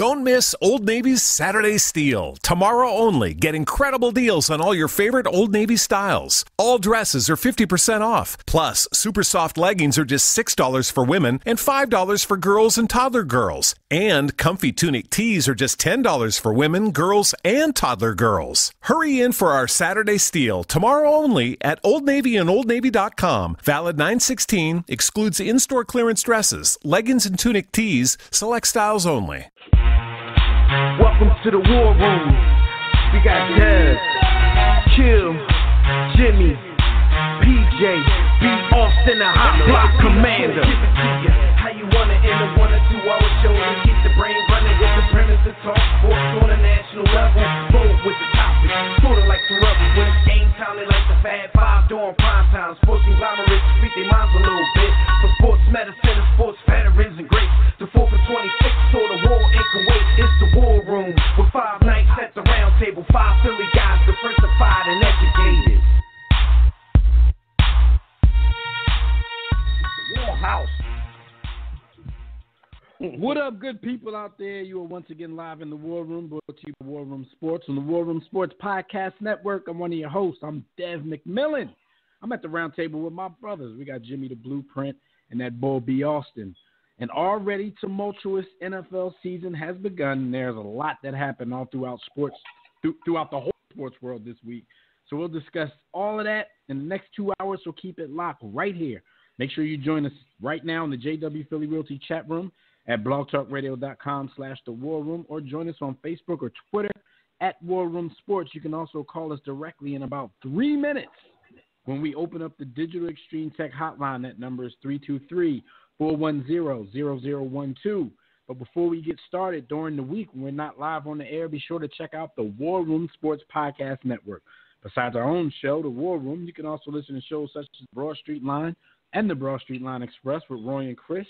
Don't miss Old Navy's Saturday Steal. Tomorrow only, get incredible deals on all your favorite Old Navy styles. All dresses are 50% off. Plus, super soft leggings are just $6 for women and $5 for girls and toddler girls. And comfy tunic tees are just $10 for women, girls, and toddler girls. Hurry in for our Saturday Steal. Tomorrow only at Old Navy and OldNavy.com. Valid 9/16. Excludes in-store clearance dresses, leggings and tunic tees. Select styles only. Welcome to the War Room. We got Dez, Kill, Jimmy, PJ, B. Austin, the Hot Block Commander. How you want it in a 1 or 2 hour show to keep the brain running with the premise to talk sports on a national level. Bold with the topic, sorta like the rebels when it's game time. They like the Fab Five during prime time. Sports conglomerates speak their minds a little bit. For sports medicine and sports veterans and greats. The 4th and 26th or the war in Kuwait. It's the War Room with 5 nights at the round table. 5 Philly guys diversified and educated. War House. What up, good people out there? You are once again live in the War Room, brought to you by War Room Sports on the War Room Sports Podcast Network. I'm one of your hosts. I'm Dev McMillan. I'm at the round table with my brothers. We got Jimmy the Blueprint and that Bull B. Austin. An already tumultuous NFL season has begun, and there's a lot that happened all throughout sports, throughout the whole sports world this week. So we'll discuss all of that in the next 2 hours, so keep it locked right here. Make sure you join us right now in the JW Philly Realty chat room at blogtalkradio.com/The War Room, or join us on Facebook or Twitter at War Room Sports. You can also call us directly in about 3 minutes when we open up the Digital Extreme Tech hotline. That number is 323-410-0012. But before we get started, during the week when we're not live on the air, be sure to check out the War Room Sports Podcast Network. Besides our own show, The War Room, you can also listen to shows such as Broad Street Line and the Broad Street Line Express with Roy and Chris.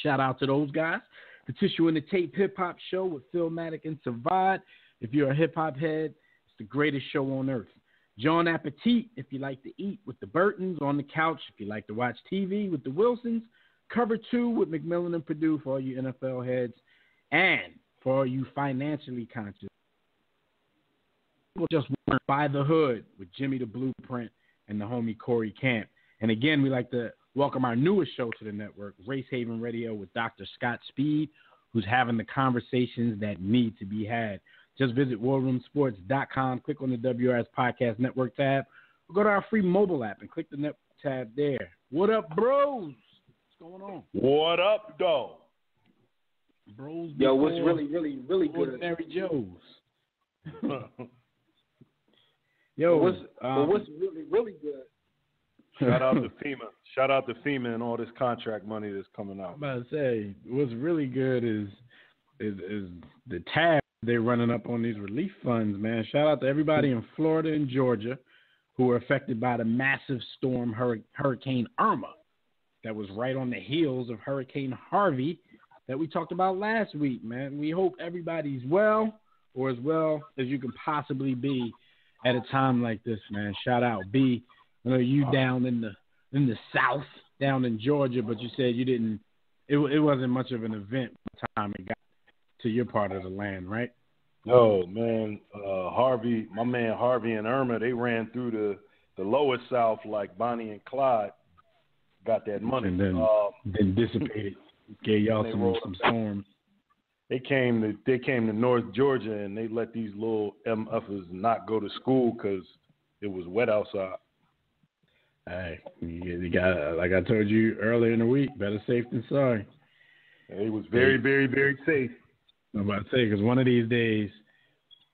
Shout out to those guys. The Tissue and the Tape Hip Hop Show with Philmatic and Savad. If you're a hip hop head, it's the greatest show on earth. John Appetit, if you like to eat, with the Burtons. On the Couch, if you like to watch TV, with the Wilsons. Cover 2 with McMillan and Purdue for all you NFL heads. And for all you financially conscious, people just want By the Hood with Jimmy the Blueprint and the homie Corey Camp. And again, we like to welcome our newest show to the network, Race Haven Radio with Dr. Scott Speed, who's having the conversations that need to be had. Just visit warroomsports.com, click on the WRS Podcast Network tab, or go to our free mobile app and click the network tab there. What up, bros? What's going on? What up, though? Bros, Yo, what's really good? Ordinary Joes. What's really good? Shout out to FEMA. Shout out to FEMA and all this contract money that's coming out. I'm about to say, what's really good is the tab they're running up on these relief funds, man. Shout out to everybody in Florida and Georgia who were affected by the massive storm Hurricane Irma that was right on the heels of Hurricane Harvey that we talked about last week, man. We hope everybody's well, or as well as you can possibly be at a time like this, man. Shout out, B. I know you down in the South, down in Georgia, but you said you didn't. It wasn't much of an event by the time it got to your part of the land, right? Oh man, Harvey, my man Harvey and Irma, they ran through the lower South like Bonnie and Clyde. Got that money, and then dissipated. Gave y'all some storms. They came to North Georgia and they let these little MFers not go to school because it was wet outside. Hey, you got, like I told you earlier in the week, better safe than sorry. It was very, very, very safe. I'm about to say, because one of these days,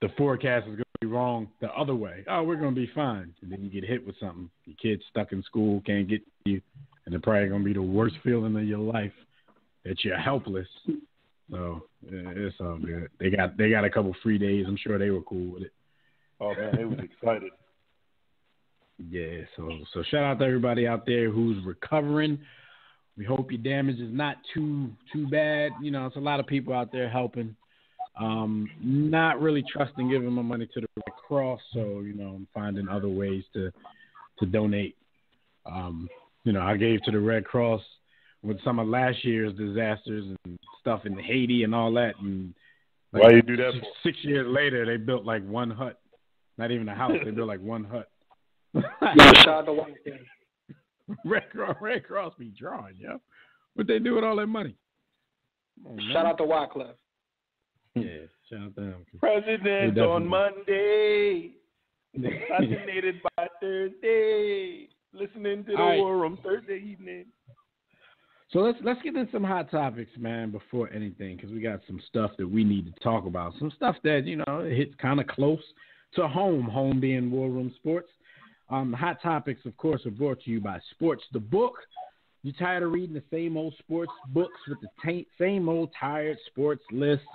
the forecast is going to be wrong the other way. Oh, we're going to be fine. And then you get hit with something. Your kid's stuck in school, can't get to you, and it's probably going to be the worst feeling of your life that you're helpless. So it's all good. They got a couple free days. I'm sure they were cool with it. Oh, man, they was excited. Yeah, so shout out to everybody out there who's recovering. We hope your damage is not too bad. You know, it's a lot of people out there helping. Not really trusting giving my money to the Red Cross, so you know, I'm finding other ways to donate. You know, I gave to the Red Cross with some of last year's disasters and stuff in Haiti and all that. And why you do that for? 6 years later, they built like one hut. Not even a house. They built like one hut. Shout out to White Thing. Red Cross be drawing, yo. What they do with all that money? Shout out to Wyclef. Yeah, shout out to them. President on Monday, assassinated by Thursday. Listening to the War Room Thursday evening. So let's get into some hot topics, man, before anything, because we got some stuff that we need to talk about. Some stuff that, it hits kind of close to home being War Room Sports. Hot topics, of course, are brought to you by Sports the Book. You tired of reading the same old sports books with the same old tired sports lists,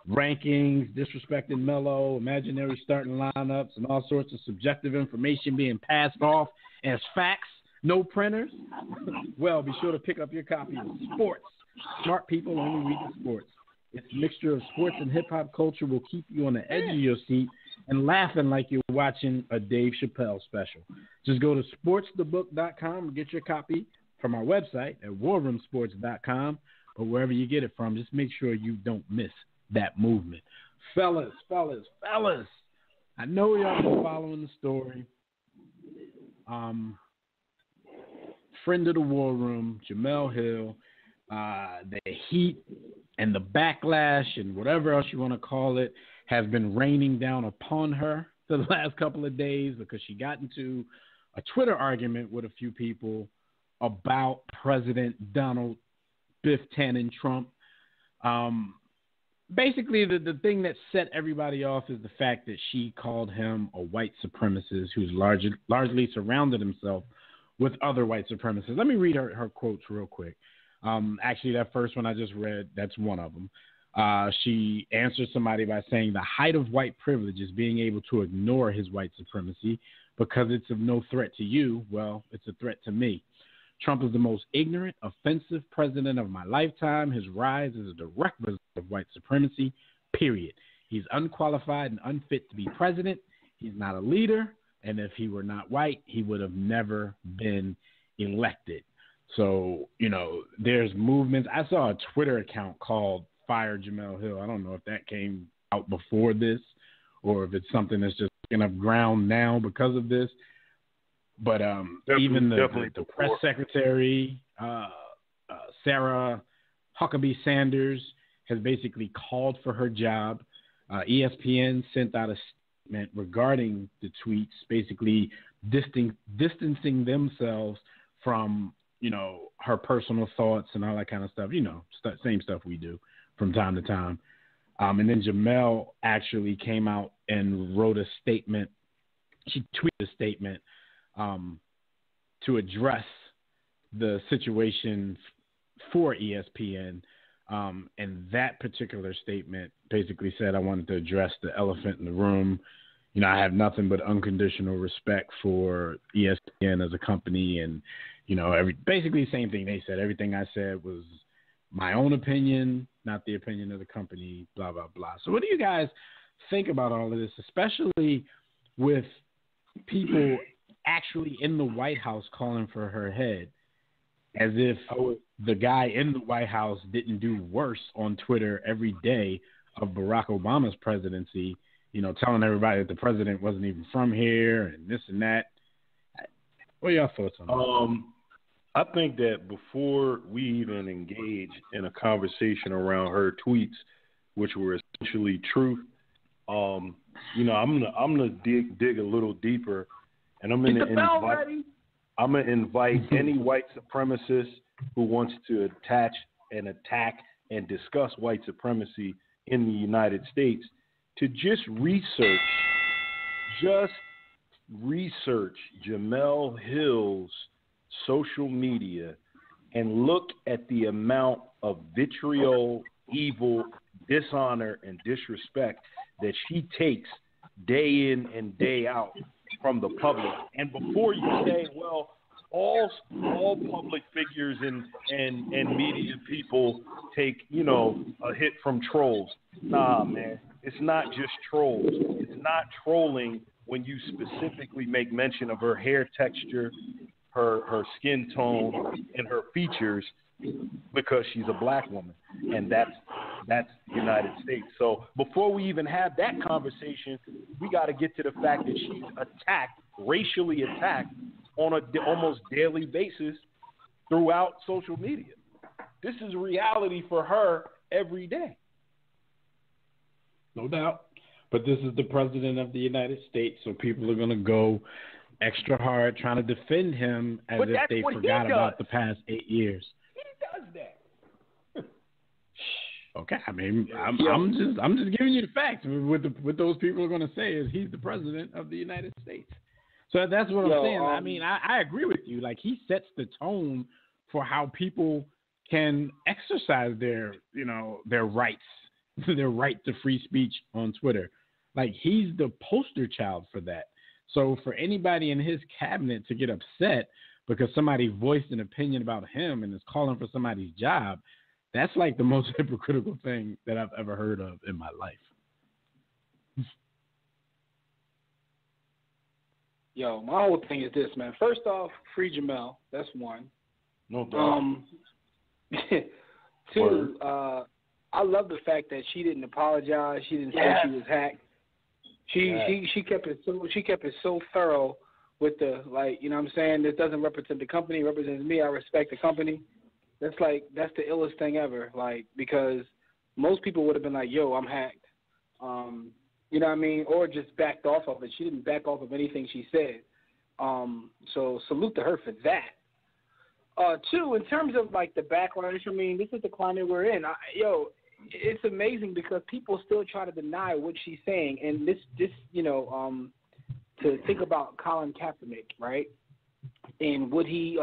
rankings, disrespecting Melo, imaginary starting lineups, and all sorts of subjective information being passed off as facts? No printers? Well, be sure to pick up your copy of Sports. Smart people only read the sports. Its mixture of sports and hip-hop culture will keep you on the edge of your seat and laughing like you're watching a Dave Chappelle special. Just go to sportsthebook.com and get your copy from our website at warroomsports.com, or wherever you get it from. Just make sure you don't miss that movement. Fellas, I know y'all been following the story. Friend of the War Room, Jemele Hill, the heat and the backlash and whatever else you want to call it has been raining down upon her the last couple of days because she got into a Twitter argument with a few people about President Donald Biff Tannen Trump. Basically, the thing that set everybody off is the fact that she called him a white supremacist who's largely surrounded himself with other white supremacists. Let me read her quotes real quick. Actually, that first one I just read, that's one of them. She answered somebody by saying the height of white privilege is being able to ignore his white supremacy because it's of no threat to you. Well, it's a threat to me. Trump is the most ignorant, offensive president of my lifetime. His rise is a direct result of white supremacy, period. He's unqualified and unfit to be president. He's not a leader. And if he were not white, he would have never been elected. So, there's movements. I saw a Twitter account called Fire Jemele Hill. I don't know if that came out before this or if it's something that's just picking up ground now because of this. But even the press secretary, Sarah Huckabee Sanders, has basically called for her job. ESPN sent out a statement regarding the tweets, basically distancing themselves from, her personal thoughts and all that kind of stuff. Same stuff we do from time to time. And then Jemele actually came out and wrote a statement. She tweeted a statement to address the situation for ESPN. And that particular statement basically said, I wanted to address the elephant in the room. I have nothing but unconditional respect for ESPN as a company. And, basically the same thing they said. Everything I said was my own opinion, not the opinion of the company, blah, blah, blah. So what do you guys think about all of this, especially with people actually in the White House calling for her head, as if the guy in the White House didn't do worse on Twitter every day of Barack Obama's presidency, telling everybody that the president wasn't even from here and this and that. What are your thoughts on that? I think that before we even engage in a conversation around her tweets, which were essentially truth, I'm gonna dig a little deeper, and I'm gonna invite any white supremacist who wants to attack and discuss white supremacy in the United States to just research Jemele Hill's social media and look at the amount of vitriol, evil, dishonor, and disrespect that she takes day in and day out from the public. And before you say, well, all public figures and media people take, a hit from trolls. Nah, man, it's not just trolls. It's not trolling when you specifically make mention of her hair texture, her skin tone, and her features. because she's a black woman, and that's the United States. So before we even have that conversation, we got to get to the fact that she's racially attacked on a almost daily basis throughout social media. This is reality for her every day. No doubt. But this is the president of the United States, so people are going to go extra hard trying to defend him as if they forgot about the past 8 years. He does that. Okay, I mean, I'm just giving you the facts. What those people are going to say is he's the president of the United States. So that's what I'm saying. I mean, I agree with you. Like, he sets the tone for how people can exercise their rights, their right to free speech on Twitter. Like, he's the poster child for that. So for anybody in his cabinet to get upset because somebody voiced an opinion about him and is calling for somebody's job, that's like the most hypocritical thing that I've ever heard of in my life. Yo, my whole thing is this, man. First off, free Jamel. That's one. No doubt. Two, I love the fact that she didn't apologize. She didn't say she was hacked. She kept it so thorough with the, like, you know what I'm saying? This doesn't represent the company, it represents me. I respect the company. That's the illest thing ever. Like, because most people would have been like, yo, I'm hacked. You know what I mean? Or just backed off of it. She didn't back off of anything she said. So salute to her for that. Two, in terms of like the backlash, I mean, this is the climate we're in. It's amazing because people still try to deny what she's saying, and this to think about Colin Kaepernick, right, and what he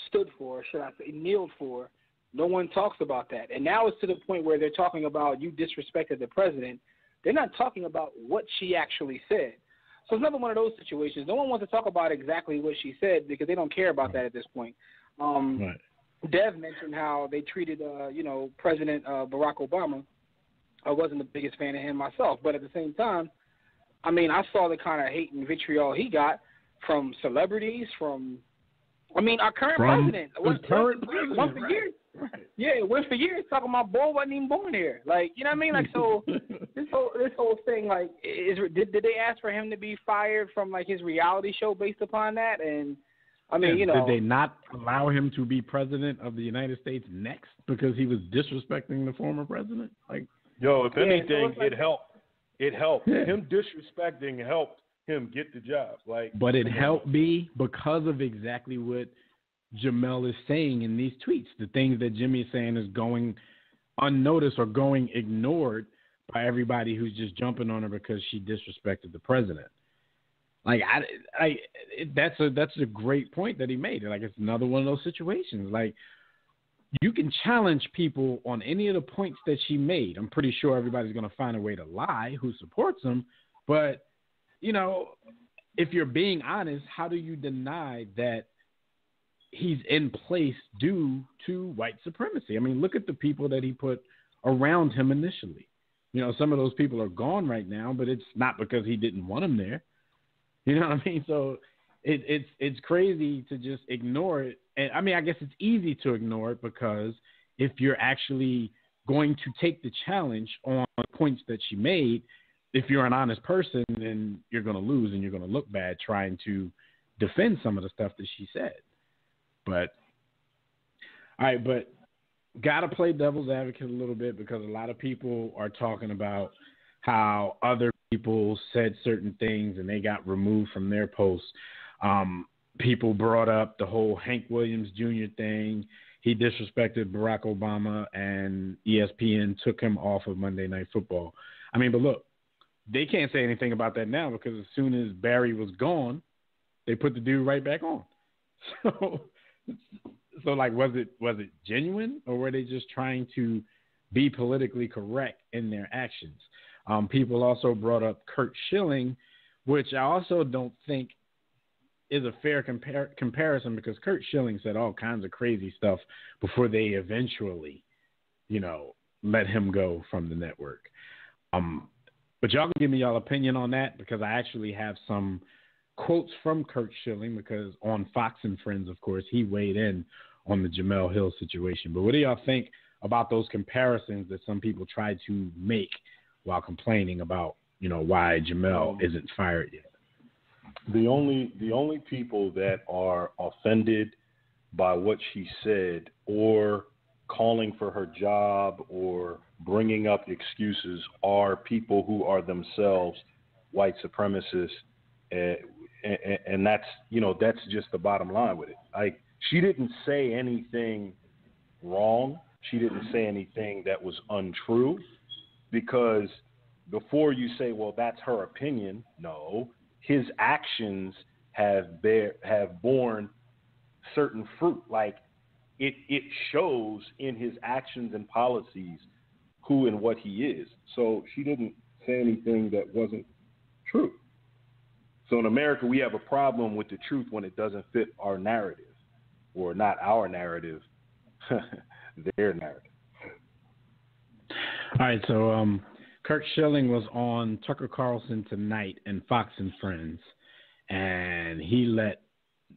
stood for, should I say, kneeled for. No one talks about that, and now it's to the point where they're talking about you disrespected the president. They're not talking about what she actually said. So it's another one of those situations. No one wants to talk about exactly what she said because they don't care about that at this point. Right. Dev mentioned how they treated, President Barack Obama. I wasn't the biggest fan of him myself, but at the same time, I mean, I saw the kind of hate and vitriol he got from celebrities, our current president. Went for years. Right. Yeah, it went for years talking about boy wasn't even born here. Like, you know what I mean? Like, so this whole thing, like, did they ask for him to be fired from like his reality show based upon that? And I mean, did they not allow him to be president of the United States next because he was disrespecting the former president? Like, if anything, it helped. It helped. Yeah. Him disrespecting helped him get the job. But it helped me because of exactly what Jamel is saying in these tweets. The things that Jimmy is saying is going unnoticed or going ignored by everybody who's just jumping on her because she disrespected the president. Like, that's a great point that he made. Like, it's another one of those situations. Like, you can challenge people on any of the points that she made. I'm pretty sure everybody's going to find a way to lie who supports him. But, if you're being honest, how do you deny that he's in place due to white supremacy? I mean, look at the people that he put around him initially. Some of those people are gone right now, but it's not because he didn't want them there. You know what I mean? So it's crazy to just ignore it. And I mean, I guess it's easy to ignore it because if you're actually going to take the challenge on points that she made, if you're an honest person, then you're going to lose and you're going to look bad trying to defend some of the stuff that she said. But, all right, but got to play devil's advocate a little bit because a lot of people are talking about how other people said certain things and they got removed from their posts. People brought up the whole Hank Williams Jr. thing. He disrespected Barack Obama and ESPN took him off of Monday Night Football. I mean, but look, they can't say anything about that now because as soon as Barry was gone, they put the dude right back on. So like, was it genuine or were they just trying to be politically correct in their actions? People also brought up Curt Schilling, which I also don't think is a fair comparison because Curt Schilling said all kinds of crazy stuff before they eventually, let him go from the network. But y'all can give me y'all opinion on that because I actually have some quotes from Curt Schilling because on Fox and Friends, of course, he weighed in on the Jemele Hill situation. But what do y'all think about those comparisons that some people try to make while complaining about, why Jemele isn't fired yet? The only people that are offended by what she said or calling for her job or bringing up excuses are people who are themselves white supremacists, and that's just the bottom line with it. She didn't say anything wrong. She didn't say anything that was untrue, because before you say, well, that's her opinion, no, his actions have borne certain fruit. Like it shows in his actions and policies who and what he is. So she didn't say anything that wasn't true. So in America, we have a problem with the truth when it doesn't fit our narrative, or not our narrative, their narrative. All right, so Curt Schilling was on Tucker Carlson tonight and Fox and Friends, and he let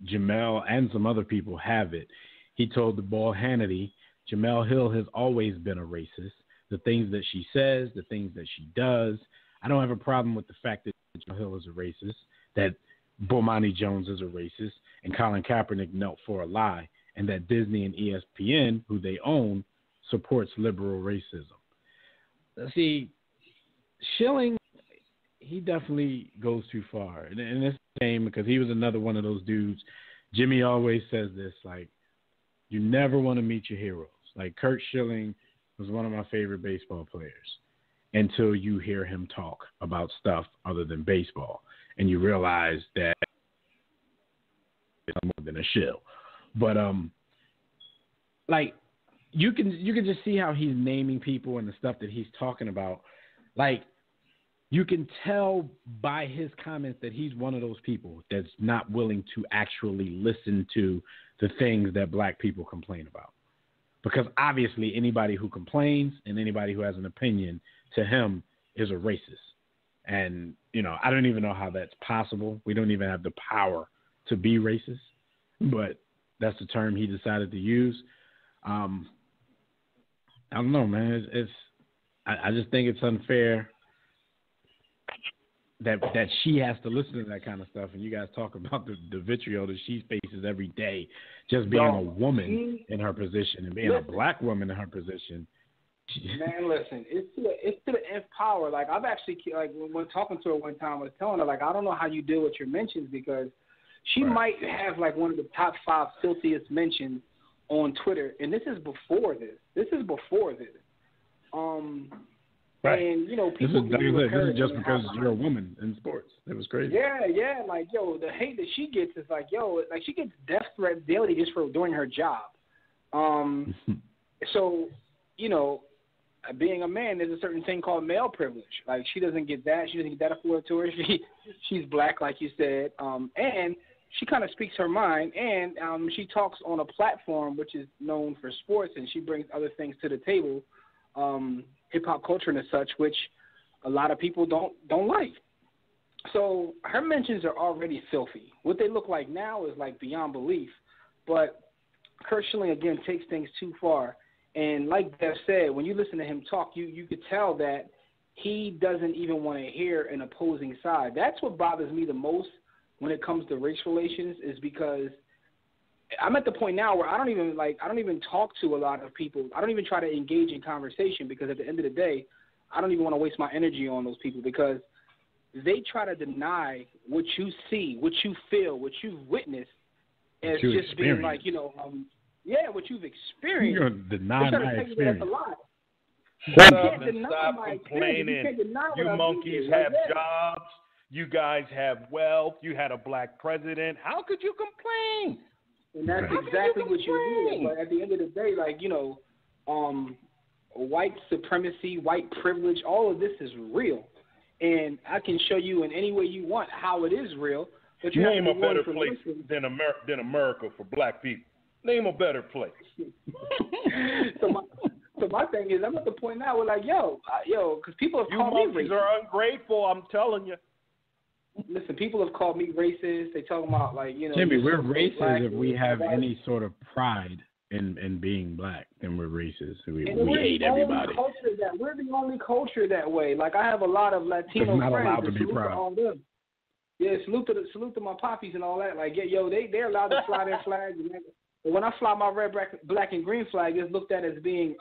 Jemele and some other people have it. He told the boy Hannity, Jemele Hill has always been a racist. The things that she says, the things that she does. I don't have a problem with the fact that Jemele Hill is a racist, that Bomani Jones is a racist, and Colin Kaepernick knelt for a lie, and that Disney and ESPN, who they own, supports liberal racism. See, Schilling, he definitely goes too far. And it's a shame, because he was another one of those dudes. Jimmy always says this, like, you never want to meet your heroes. Like, Curt Schilling was one of my favorite baseball players until you hear him talk about stuff other than baseball, and you realize that it's more than a shill. But like, you can just see how he's naming people and the stuff that he's talking about. Like, you can tell by his comments that he's one of those people that's not willing to actually listen to the things that black people complain about. Because obviously anybody who complains and anybody who has an opinion to him is a racist. And, I don't even know how that's possible. We don't even have the power to be racist, but that's the term he decided to use. I don't know, man. I just think it's unfair that she has to listen to that kind of stuff, and you guys talk about the vitriol that she faces every day, just being a woman in her position and being a black woman in her position. Man, listen, it's to the nth power. Like, I've actually, like, when talking to her one time, I was telling her, like, I don't know how you deal with your mentions, because she might have, like, one of the top 5 filthiest mentions on Twitter, and this is before this. Right. And, people this is just because you're a woman in sports. It was crazy. Yeah. Like, the hate that she gets is like, like, she gets death threats daily just for doing her job. So, being a man, there's a certain thing called male privilege. Like, she doesn't get that. She doesn't get that afforded to her. She's black, like you said. And she kind of speaks her mind. And she talks on a platform which is known for sports, and she brings other things to the table, hip-hop culture and such, which a lot of people don't like. So her mentions are already filthy. What they look like now is, like, beyond belief. But Curt Schilling, again, takes things too far. And like Dev said, when you listen to him talk, you could tell that he doesn't even want to hear an opposing side. That's what bothers me the most when it comes to race relations, is because I'm at the point now where I don't even talk to a lot of people. I don't even try to engage in conversation, because at the end of the day, I don't even want to waste my energy on those people, because they try to deny what you see, what you feel, what you've witnessed as just being like, what you've experienced. You're going to deny my experience. Shut up and stop complaining. You monkeys have jobs. You guys have wealth. You had a black president. How could you complain? And that's exactly what you hear. But at the end of the day, like, white supremacy, white privilege, all of this is real. And I can show you in any way you want how it is real. But you name a better place than America for black people. Name a better place. So my thing is, I'm at the point now where, like, because people have called me racist. You are ungrateful, I'm telling you. Listen, people have called me racist. They talking about, like, Jimmy, we're racist if we have any sort of pride in being black than we're racist. We we're hate everybody. We're the only culture that way. Like I have a lot of Latino not friends. allowed to be salute proud. To all them. Yeah, salute to my poppies and all that. Like, they're allowed to fly their flags. But when I fly my red, black, and green flag, it's looked at as being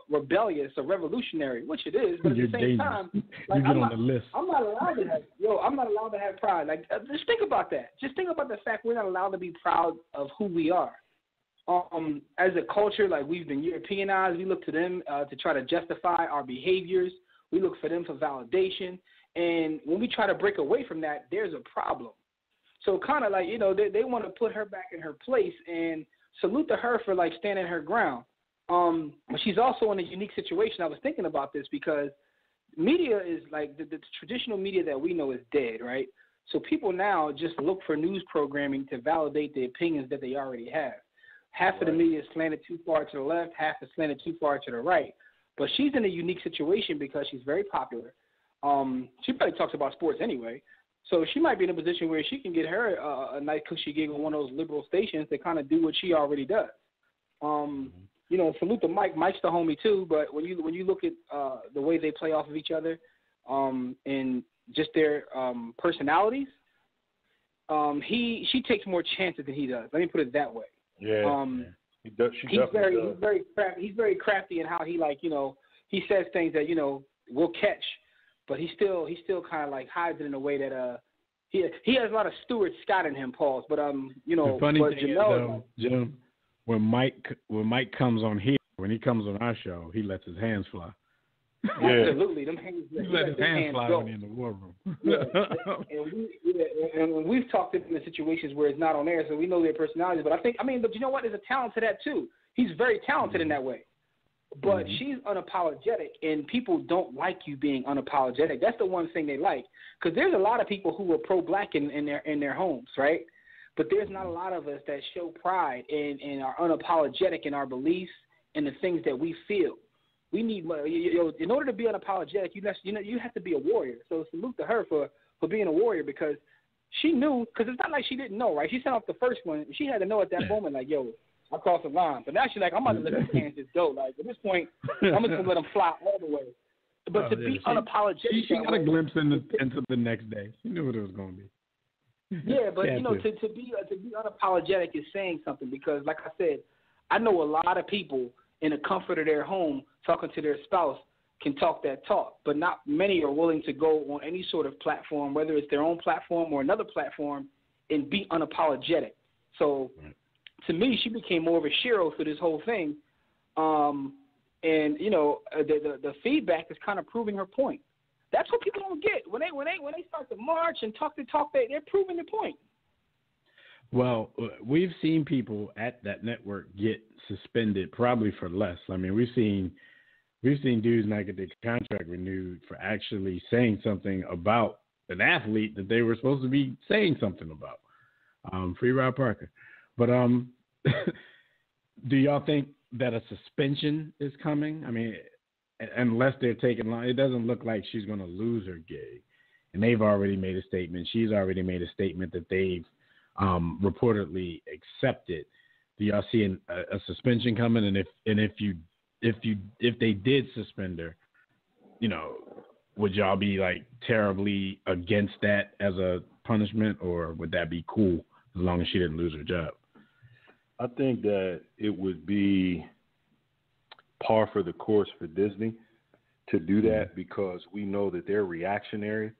rebellious or revolutionary, which it is. But at the same time, like, I'm not allowed to have. I'm not allowed to have pride. Like, just think about that. Just think about the fact we're not allowed to be proud of who we are. As a culture, like we've been Europeanized, we look to them to try to justify our behaviors. We look for them for validation. And when we try to break away from that, there's a problem. So kind of like, they want to put her back in her place, and salute to her for like standing her ground. But she's also in a unique situation. I was thinking about this because media is like the traditional media that we know is dead, right? So people now just look for news programming to validate the opinions that they already have. Half of the media is slanted too far to the left, half is slanted too far to the right. But she's in a unique situation because she's very popular. She probably talks about sports anyway. So she might be in a position where she can get her a nice cushy gig on one of those liberal stations to kind of do what she already does. Salute to Mike. Mike's the homie too, but when you look at the way they play off of each other and just their personalities, she takes more chances than he does. Let me put it that way. Yeah. He's very crafty in how he he says things that we'll catch. But he still kind of like hides it in a way that he has a lot of Stuart Scott in him, Pauls. But the funny but thing is, though, Jim, when Mike comes on here, when he comes on our show, he lets his hands fly. Yeah. Absolutely, them hands. He let his hands fly when he's in the war room. and we've talked in the situations where it's not on air, so we know their personalities. But but you know what? There's a talent to that too. He's very talented in that way. But she's unapologetic, and people don't like you being unapologetic. That's the one thing they like, because there's a lot of people who are pro-black in their homes, right? But there's not a lot of us that show pride and are unapologetic in our beliefs and the things that we feel. We need, in order to be unapologetic, you have to be a warrior. So salute to her for being a warrior, because she knew, because it's not like she didn't know, right? She sent off the first one. She had to know at that moment, like, I crossed the line. But now she's like, I'm about to let the hands just go. Like, at this point, I'm just going to let them fly all the way. But to be unapologetic. She got a glimpse into the next day. She knew what it was going to be. Yeah, but, to be unapologetic is saying something, because, like I said, I know a lot of people in the comfort of their home talking to their spouse can talk that talk, but not many are willing to go on any sort of platform, whether it's their own platform or another platform, and be unapologetic. So to me, she became more of a shero through this whole thing. And, the feedback is kind of proving her point. That's what people don't get. When they start to march and talk, they're proving the point. Well, we've seen people at that network get suspended probably for less. I mean, we've seen dudes not get their contract renewed for actually saying something about an athlete that they were supposed to be saying something about. Free Rob Parker. But do y'all think that a suspension is coming? I mean, unless they're taking long, it doesn't look like she's going to lose her gig. And they've already made a statement. She's already made a statement that they've reportedly accepted. Do y'all see a suspension coming? And if they did suspend her, would y'all be like terribly against that as a punishment, or would that be cool as long as she didn't lose her job? I think that it would be par for the course for Disney to do that, because we know that they're reactionary.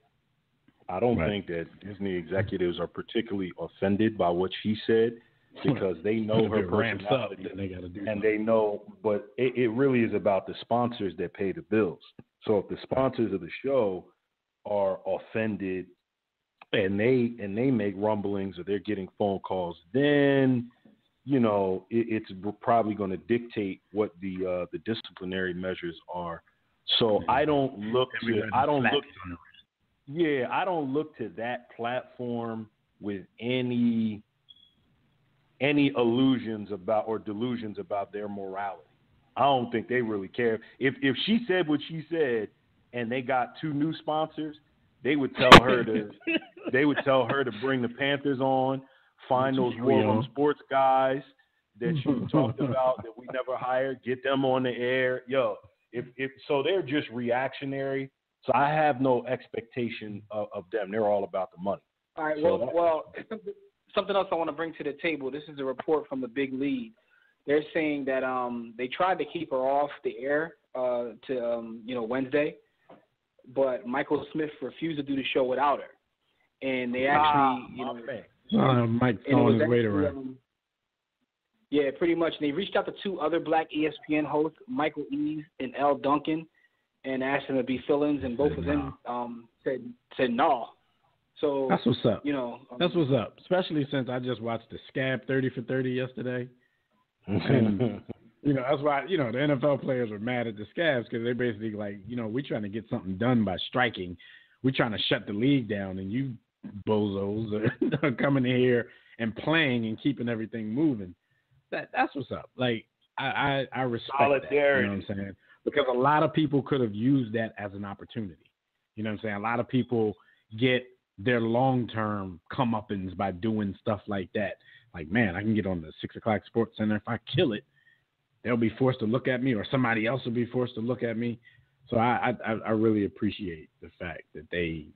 I don't think that Disney executives are particularly offended by what she said, because they know her personality, and they know. But it really is about the sponsors that pay the bills. So if the sponsors of the show are offended and they make rumblings, or they're getting phone calls, then it's probably going to dictate what the disciplinary measures are. So I don't look to that platform with any illusions about or delusions about their morality. I don't think they really care. If she said what she said and they got 2 new sponsors, they would tell her to bring the Panthers on, find those War Room Sports guys. that you talked about that we never hired, get them on the air. Yo, if so, they're just reactionary. So I have no expectation of them. They're all about the money. All right. Well, something else I want to bring to the table. This is a report from the Big Lead. They're saying that they tried to keep her off the air to Wednesday, but Michael Smith refused to do the show without her, and they actually Mike throwing his weight around. Yeah, pretty much. And they reached out to two other black ESPN hosts, Michael Eaves and L. Duncan, and asked them to be fill-ins, and both of them said no. So that's what's up. That's what's up. Especially since I just watched the Scab 30 for 30 yesterday. And, that's why, the NFL players were mad at the Scabs because they're basically like, we're trying to get something done by striking. We're trying to shut the league down, and you bozos are coming in here and playing and keeping everything moving. That's what's up. Like, I respect solidarity. That, you know what I'm saying? Because a lot of people could have used that as an opportunity. You know what I'm saying? A lot of people get their long-term comeuppance by doing stuff like that. Like, man, I can get on the 6 o'clock Sports Center. If I kill it, they'll be forced to look at me, or somebody else will be forced to look at me. So I really appreciate the fact that they,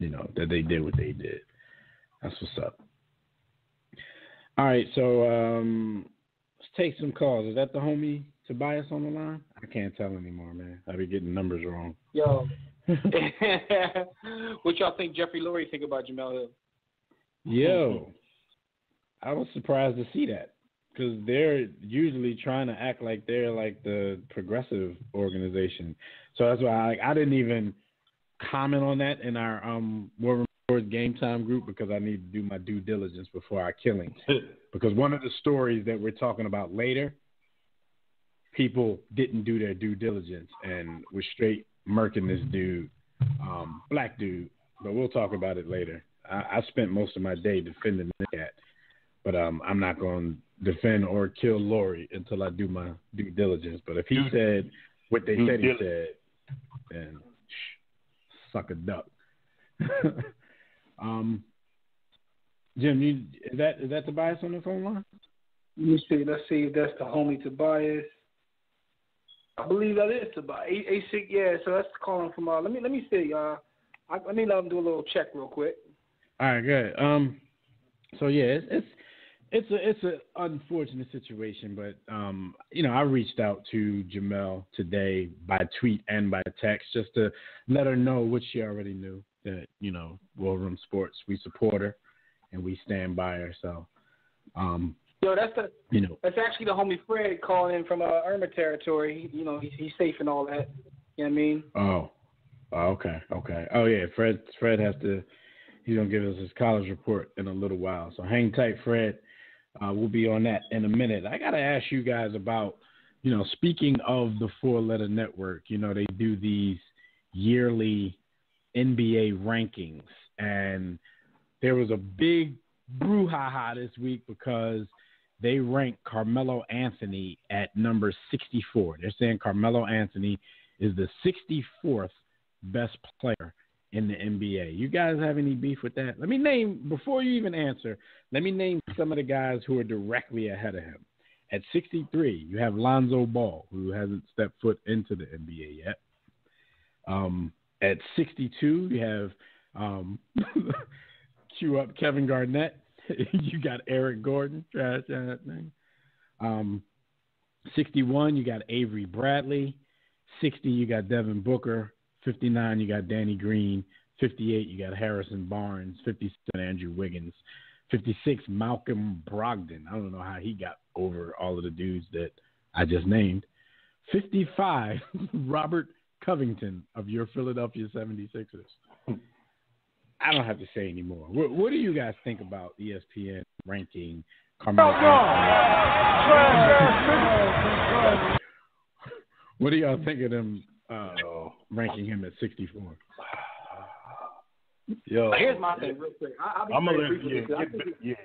that they did what they did. That's what's up. All right, so let's take some calls. Is that the homie Tobias on the line? I can't tell anymore, man. I be getting numbers wrong. Yo. What y'all think Jeffrey Lurie think about Jemele Hill? Yo. I was surprised to see that because they're usually trying to act like they're like the progressive organization. So that's why I didn't even comment on that in our War Room Sports Game Time group because I need to do my due diligence before I kill him. Because one of the stories that we're talking about later, people didn't do their due diligence and were straight murking this dude, black dude. But we'll talk about it later. I spent most of my day defending this cat. But I'm not going to defend or kill Lori until I do my due diligence. But if he said what they said he said, then suck a duck. Jim, is that Tobias on the phone line? Let me see. Let's see if that's the homie Tobias. I believe that is Tobias. A6, yeah. So that's calling from. Let me see. Let me let him do a little check real quick. All right, good. So yeah, it's an unfortunate situation, but I reached out to Jemele today by tweet and by text just to let her know what she already knew, that War Room Sports, we support her and we stand by her. So that's actually the homie Fred calling in from Irma territory. He's safe and all that. You know what I mean? Oh, okay. Oh yeah, Fred has to. He's gonna give us his college report in a little while. So hang tight, Fred. We'll be on that in a minute. I got to ask you guys about, speaking of the four-letter network, they do these yearly NBA rankings. And there was a big brouhaha this week because they ranked Carmelo Anthony at number 64. They're saying Carmelo Anthony is the 64th best player in the NBA. You guys have any beef with that? Let me name, before you even answer, let me name some of the guys who are directly ahead of him. At 63, you have Lonzo Ball, who hasn't stepped foot into the NBA yet. At 62, you have cue up Kevin Garnett. You got Eric Gordon. Trash that thing. 61, you got Avery Bradley. 60, you got Devin Booker. 59, you got Danny Green. 58, you got Harrison Barnes. 57, Andrew Wiggins. 56, Malcolm Brogdon. I don't know how he got over all of the dudes that I just named. 55, Robert Covington of your Philadelphia 76ers. I don't have to say anymore. What do you guys think about ESPN ranking Carmelo Anthony? What do y'all think of them ranking him at 64? Yo, here's my thing, real quick. I'm gonna let you.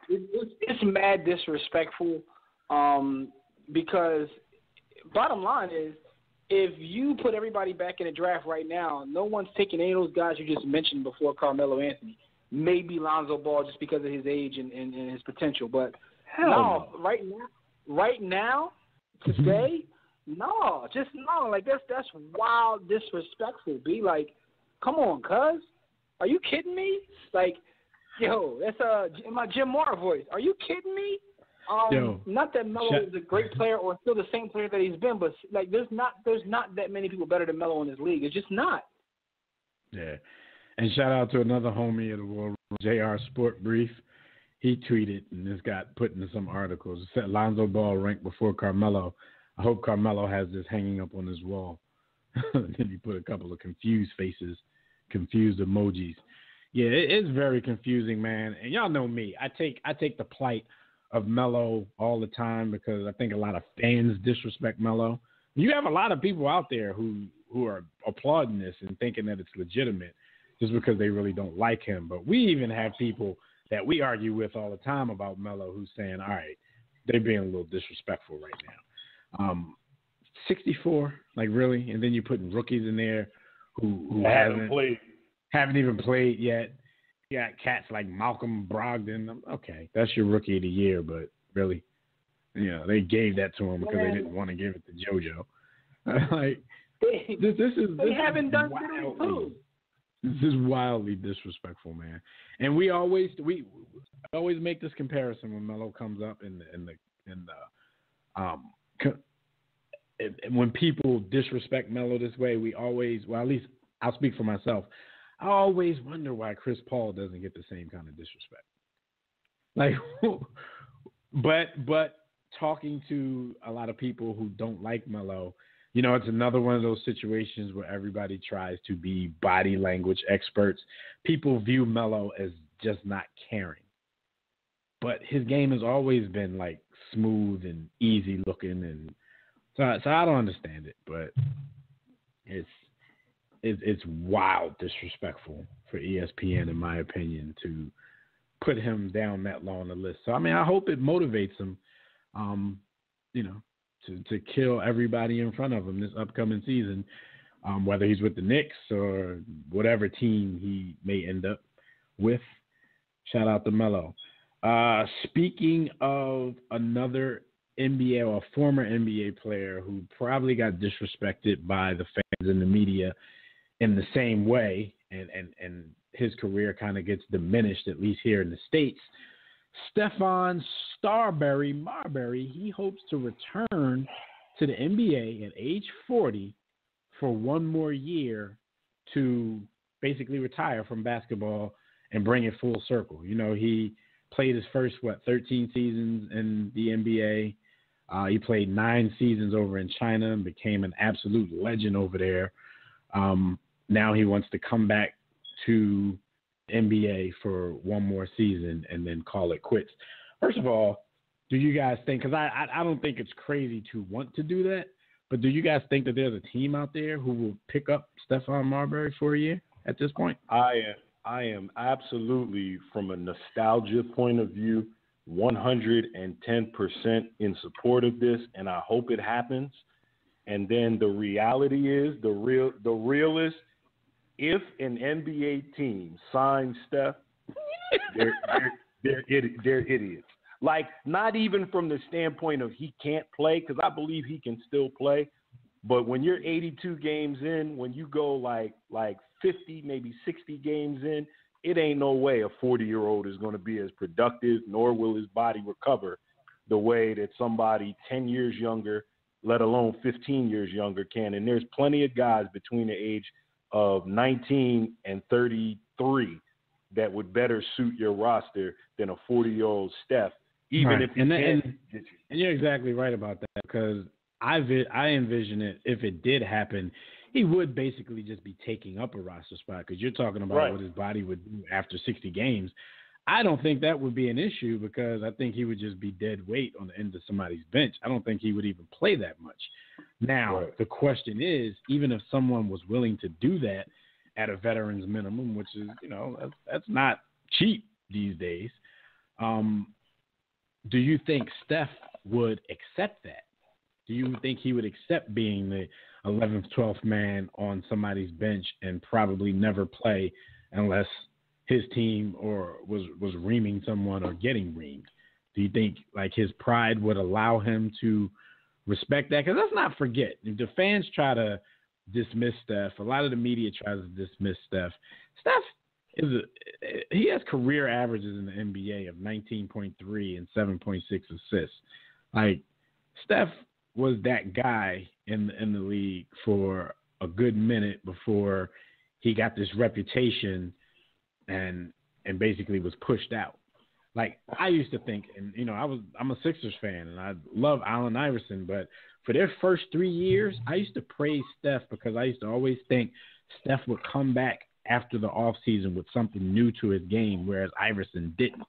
It's mad disrespectful. Because bottom line is, if you put everybody back in the draft right now, no one's taking any of those guys you just mentioned before Carmelo Anthony. Maybe Lonzo Ball just because of his age and his potential. But No, right now, today, no, just no. Like that's wild, disrespectful. Be like, come on, cuz, are you kidding me? Like, yo, that's in my Jim Moore voice. Are you kidding me? Not that Melo is a great player or still the same player that he's been, but like there's not that many people better than Melo in this league. It's just not. Yeah, and shout out to another homie of the War Room, JR Sport Brief. He tweeted, and this got put into some articles. It said Lonzo Ball ranked before Carmelo. I hope Carmelo has this hanging up on his wall. And then he put a couple of confused faces, confused emojis. Yeah, it's very confusing, man. And y'all know me. I take the plight of Melo all the time because I think a lot of fans disrespect Melo. You have a lot of people out there who are applauding this and thinking that it's legitimate just because they really don't like him. But we even have people that we argue with all the time about Melo who's saying, all right, they're being a little disrespectful right now. 64, like really? And then you're putting rookies in there who haven't even played yet. You got cats like Malcolm Brogdon. Okay, that's your rookie of the year, but really, they gave that to him because they didn't want to give it to JoJo. They haven't done wildly, this is wildly disrespectful, man. And we always make this comparison when Melo comes up when people disrespect Melo this way, we always, well, at least I'll speak for myself. I always wonder why Chris Paul doesn't get the same kind of disrespect. Like, but talking to a lot of people who don't like Melo, it's another one of those situations where everybody tries to be body language experts. People view Melo as just not caring. But his game has always been like smooth and easy looking, and so I don't understand it, but it's wild disrespectful for ESPN, in my opinion, to put him down that low on the list. So, I mean, I hope it motivates him, to kill everybody in front of him this upcoming season, whether he's with the Knicks or whatever team he may end up with. Shout out to Melo. Speaking of another NBA or a former NBA player who probably got disrespected by the fans and the media in the same way, and his career kind of gets diminished, at least here in the States, Stephon Marbury, he hopes to return to the NBA at age 40 for one more year to basically retire from basketball and bring it full circle. He played his first, 13 seasons in the NBA. He played 9 seasons over in China and became an absolute legend over there. Now he wants to come back to NBA for one more season and then call it quits. First of all, do you guys think, because I don't think it's crazy to want to do that, but do you guys think that there's a team out there who will pick up Stephon Marbury for a year at this point? I am absolutely, from a nostalgia point of view, 110% in support of this, and I hope it happens. And then the reality is, the realist, if an NBA team signs Steph, they're idiots. Like, not even from the standpoint of he can't play, because I believe he can still play. But when you're 82 games in, when you go like 50, maybe 60 games in, it ain't no way a 40-year-old is going to be as productive, nor will his body recover the way that somebody 10 years younger, let alone 15 years younger, can. And there's plenty of guys between the age of 19 and 33 that would better suit your roster than a 40-year-old Steph, even right. if he can. And you're exactly right about that, because I envision it, if it did happen, he would basically just be taking up a roster spot, because you're talking about what his body would do after 60 games. I don't think that would be an issue, because I think he would just be dead weight on the end of somebody's bench. I don't think he would even play that much. Now, the question is, even if someone was willing to do that at a veteran's minimum, which is, that's not cheap these days, do you think Steph would accept that? Do you think he would accept being the 11th, 12th man on somebody's bench and probably never play unless his team or was reaming someone or getting reamed? Do you think like his pride would allow him to respect that? Because let's not forget, if the fans try to dismiss Steph, a lot of the media tries to dismiss Steph. He has career averages in the NBA of 19.3 and 7.6 assists. Like, Steph was that guy in the league for a good minute before he got this reputation and basically was pushed out. Like, I used to think, and you know, I'm a Sixers fan and I love Allen Iverson, but for their first 3 years, I used to praise Steph because I used to always think Steph would come back after the offseason with something new to his game, whereas Iverson didn't.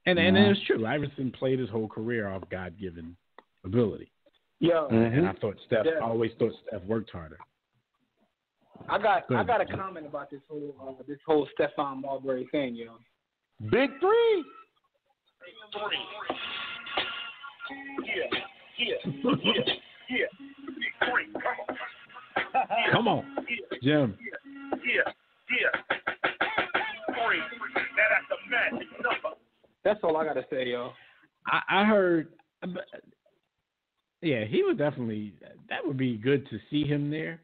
And it was true. Iverson played his whole career off God-given ability. Yeah. And I always thought Steph worked harder. I got a comment about this whole Stephon Marbury thing, yo. Big three. Yeah. Come on, Jim. Yeah. Three. That's the magic number. That's all I gotta say, yo. I heard. Yeah, he would definitely. That would be good to see him there.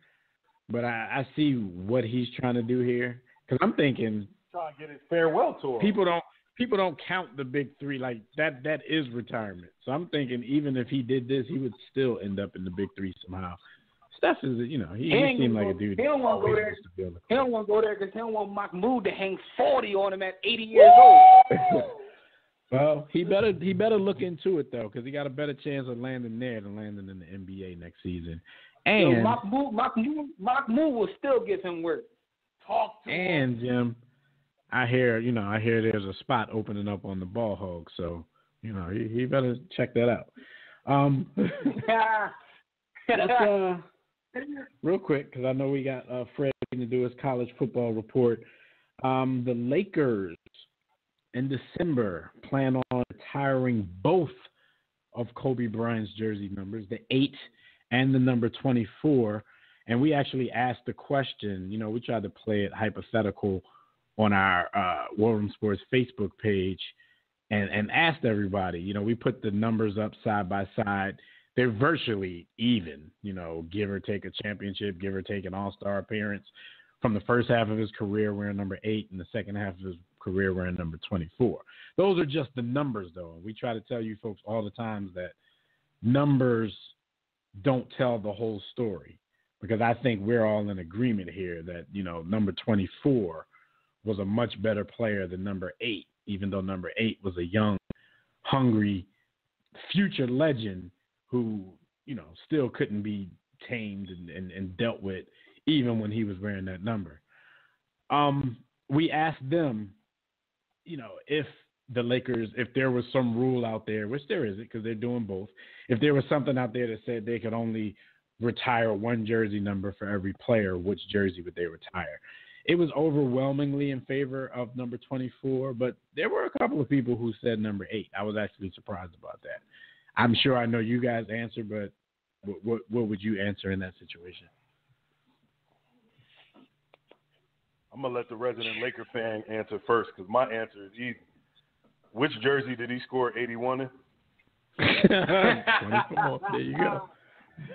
But I see what he's trying to do here because I'm thinking. Trying to get his farewell tour. People don't count the big three like that. That is retirement. So I'm thinking even if he did this, he would still end up in the big three somehow. Steph is, he seemed like a dude. He don't want to go there. He don't want to go there because he don't want Mahmoud to hang 40 on him at 80 years old. Well, he better look into it though, because he got a better chance of landing there than landing in the NBA next season. And Mahmoud will still give him work. Talk to him. And Jim, I hear there's a spot opening up on the ball hog, so he better check that out. Let's real quick, because I know we got Fred to do his college football report. The Lakers in December plan on retiring both of Kobe Bryant's jersey numbers, the 8 and the number 24. And we actually asked the question. We tried to play it hypothetical on our War Room Sports Facebook page and asked everybody. We put the numbers up side by side. They're virtually even, give or take a championship, give or take an all-star appearance. From the first half of his career, wearing number 8, and the second half of his career, wearing number 24. Those are just the numbers, though. And we try to tell you folks all the time that numbers don't tell the whole story, because I think we're all in agreement here that, number 24 was a much better player than number 8, even though number 8 was a young, hungry, future legend who, still couldn't be tamed and dealt with even when he was wearing that number. We asked them, if the Lakers, if there was some rule out there, which there isn't because they're doing both, if there was something out there that said they could only retire one jersey number for every player, which jersey would they retire? It was overwhelmingly in favor of number 24, but there were a couple of people who said number 8. I was actually surprised about that. I'm sure I know you guys answer, but what would you answer in that situation? I'm going to let the resident Laker fan answer first because my answer is easy. Which jersey did he score 81 in? 24. There you go.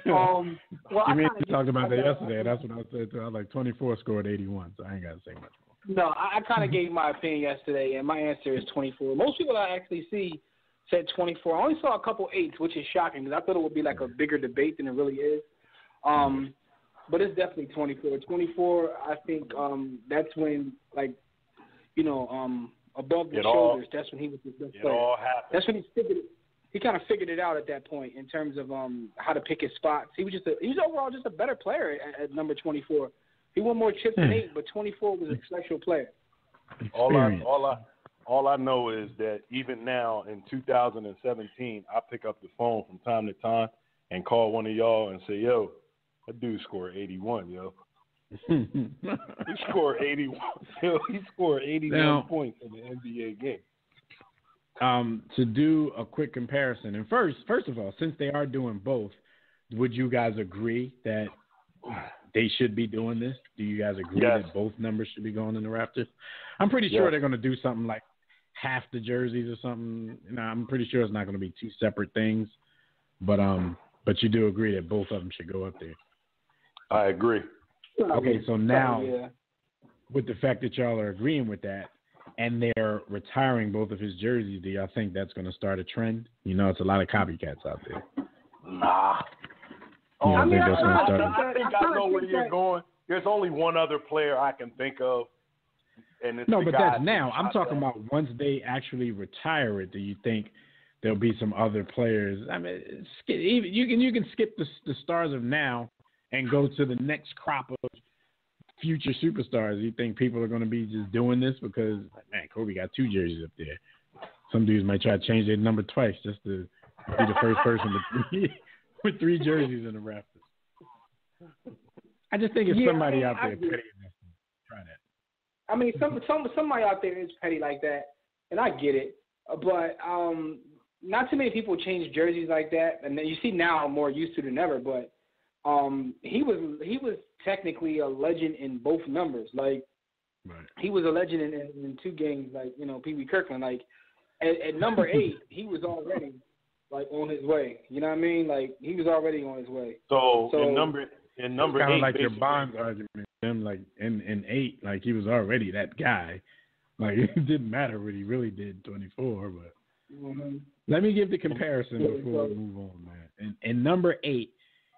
We talked about that yesterday. That's what I said too. I was like 24 scored 81, so I ain't got to say much more. No, I kind of gave my opinion yesterday, and my answer is 24. Most people I actually see said 24. I only saw a couple 8s, which is shocking because I thought it would be like a bigger debate than it really is. But it's definitely 24. 24, I think that's when, above the shoulders, that's when he was the best player. It all happened. That's when he kind of figured it out at that point in terms of how to pick his spots. He was overall just a better player at number 24. He won more chips than 8, but 24 was a special player. All I know is that even now in 2017, I pick up the phone from time to time and call one of y'all and say, yo, that dude scored 81, yo. He scored 81. Yo, he scored 81 points in the NBA game. To do a quick comparison, and first of all, since they are doing both, would you guys agree that they should be doing this? Do you guys agree that both numbers should be going in the rafters? I'm pretty sure they're going to do something like half the jerseys or something. I'm pretty sure it's not going to be two separate things. But you do agree that both of them should go up there. I agree. Okay, so now with the fact that y'all are agreeing with that, and they're retiring both of his jerseys, do y'all think that's going to start a trend? It's a lot of copycats out there. Nah. I think I know where you're going. There's only one other player I can think of. And it's that's now. I'm talking about once they actually retire it, do you think there'll be some other players? I mean, you can skip the stars of now and go to the next crop of future superstars. You think people are going to be just doing this because, man, Kobe got 2 jerseys up there. Some dudes might try to change their number twice just to be the first person with 3 jerseys in the rafters. I just think it's somebody out there petty enough to try that. I mean, somebody out there is petty like that, and I get it. But not too many people change jerseys like that. And you see now I'm more used to than ever. But he was technically a legend in both numbers. Like, right. He was a legend in 2 games, like, Pee Wee Kirkland. Like, at number 8, he was already, like, on his way. You know what I mean? Like, he was already on his way. So in number 8, kind of like your Bonds argument. Him, like, in 8, like, he was already that guy. Like, it didn't matter what he really did in 24, but let me give the comparison before we move on, man. In number 8,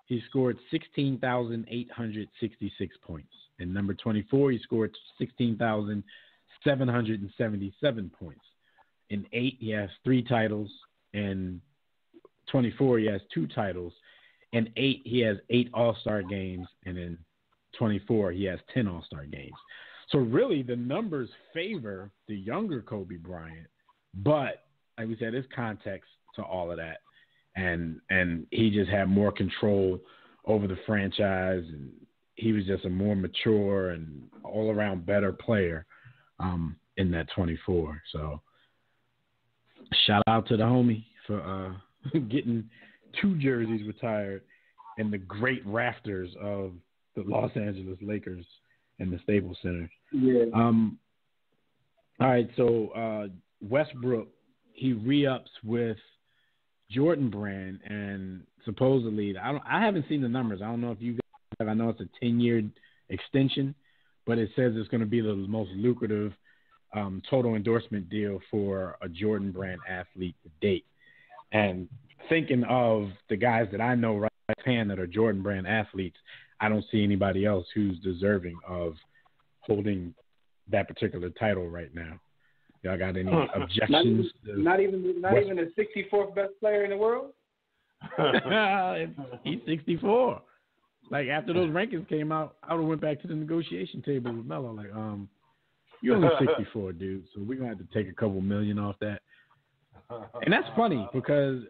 he scored 16,866 points. In number 24, he scored 16,777 points. In 8, he has 3 titles. In 24, he has 2 titles. In 8, he has 8 All-Star games. And in 24, he has 10 All-Star games. So really, the numbers favor the younger Kobe Bryant. But, like we said, there's context to all of that. And he just had more control over the franchise, and he was just a more mature and all-around better player in that 24. So shout out to the homie for getting 2 jerseys retired in the great rafters of the Los Angeles Lakers and the Staples Center. Yeah. All right, so Westbrook, he re-ups with Jordan Brand, and supposedly, I haven't seen the numbers. I don't know if you guys have. I know it's a 10-year extension, but it says it's going to be the most lucrative total endorsement deal for a Jordan Brand athlete to date. And thinking of the guys that I know right hand that are Jordan Brand athletes, I don't see anybody else who's deserving of holding that particular title right now. Y'all got any objections? Not even the 64th best player in the world? He's 64. Like, after those rankings came out, I would have went back to the negotiation table with Melo. Like, you're only 64, dude, so we're going to have to take a couple million off that. And that's funny because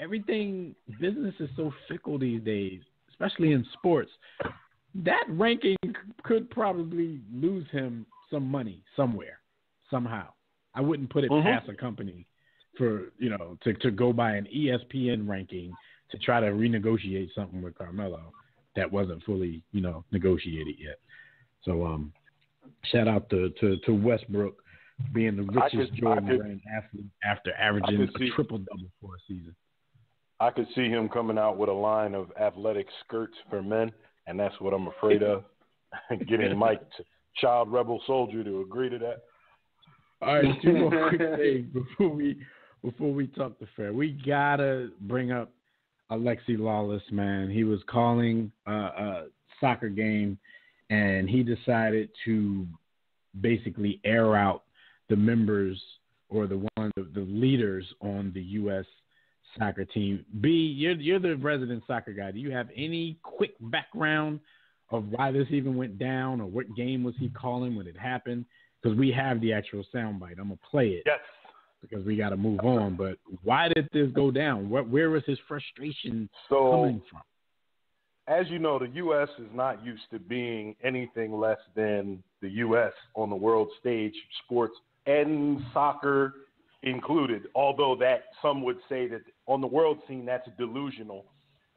business is so fickle these days, especially in sports. That ranking could probably lose him some money somewhere. Somehow, I wouldn't put it past a company for to go by an ESPN ranking to try to renegotiate something with Carmelo that wasn't fully negotiated yet. So shout out to Westbrook being the richest Jordan Brand athlete after averaging a triple-double for a season. I could see him coming out with a line of athletic skirts for men, and that's what I'm afraid of. Getting Mike, Child Rebel Soldier, to agree to that. All right, 2 more quick things before we talk to Fair. We gotta bring up Alexi Lawless, man. He was calling a soccer game, and he decided to basically air out the members or the leaders on the U.S. soccer team. B, you're the resident soccer guy. Do you have any quick background of why this even went down, or what game was he calling when it happened? Because we have the actual soundbite. I'm going to play it. Yes. Because we got to move on. But why did this go down? Where was his frustration coming from? As you know, the U.S. is not used to being anything less than the U.S. on the world stage, sports and soccer included, although that some would say that on the world scene that's delusional.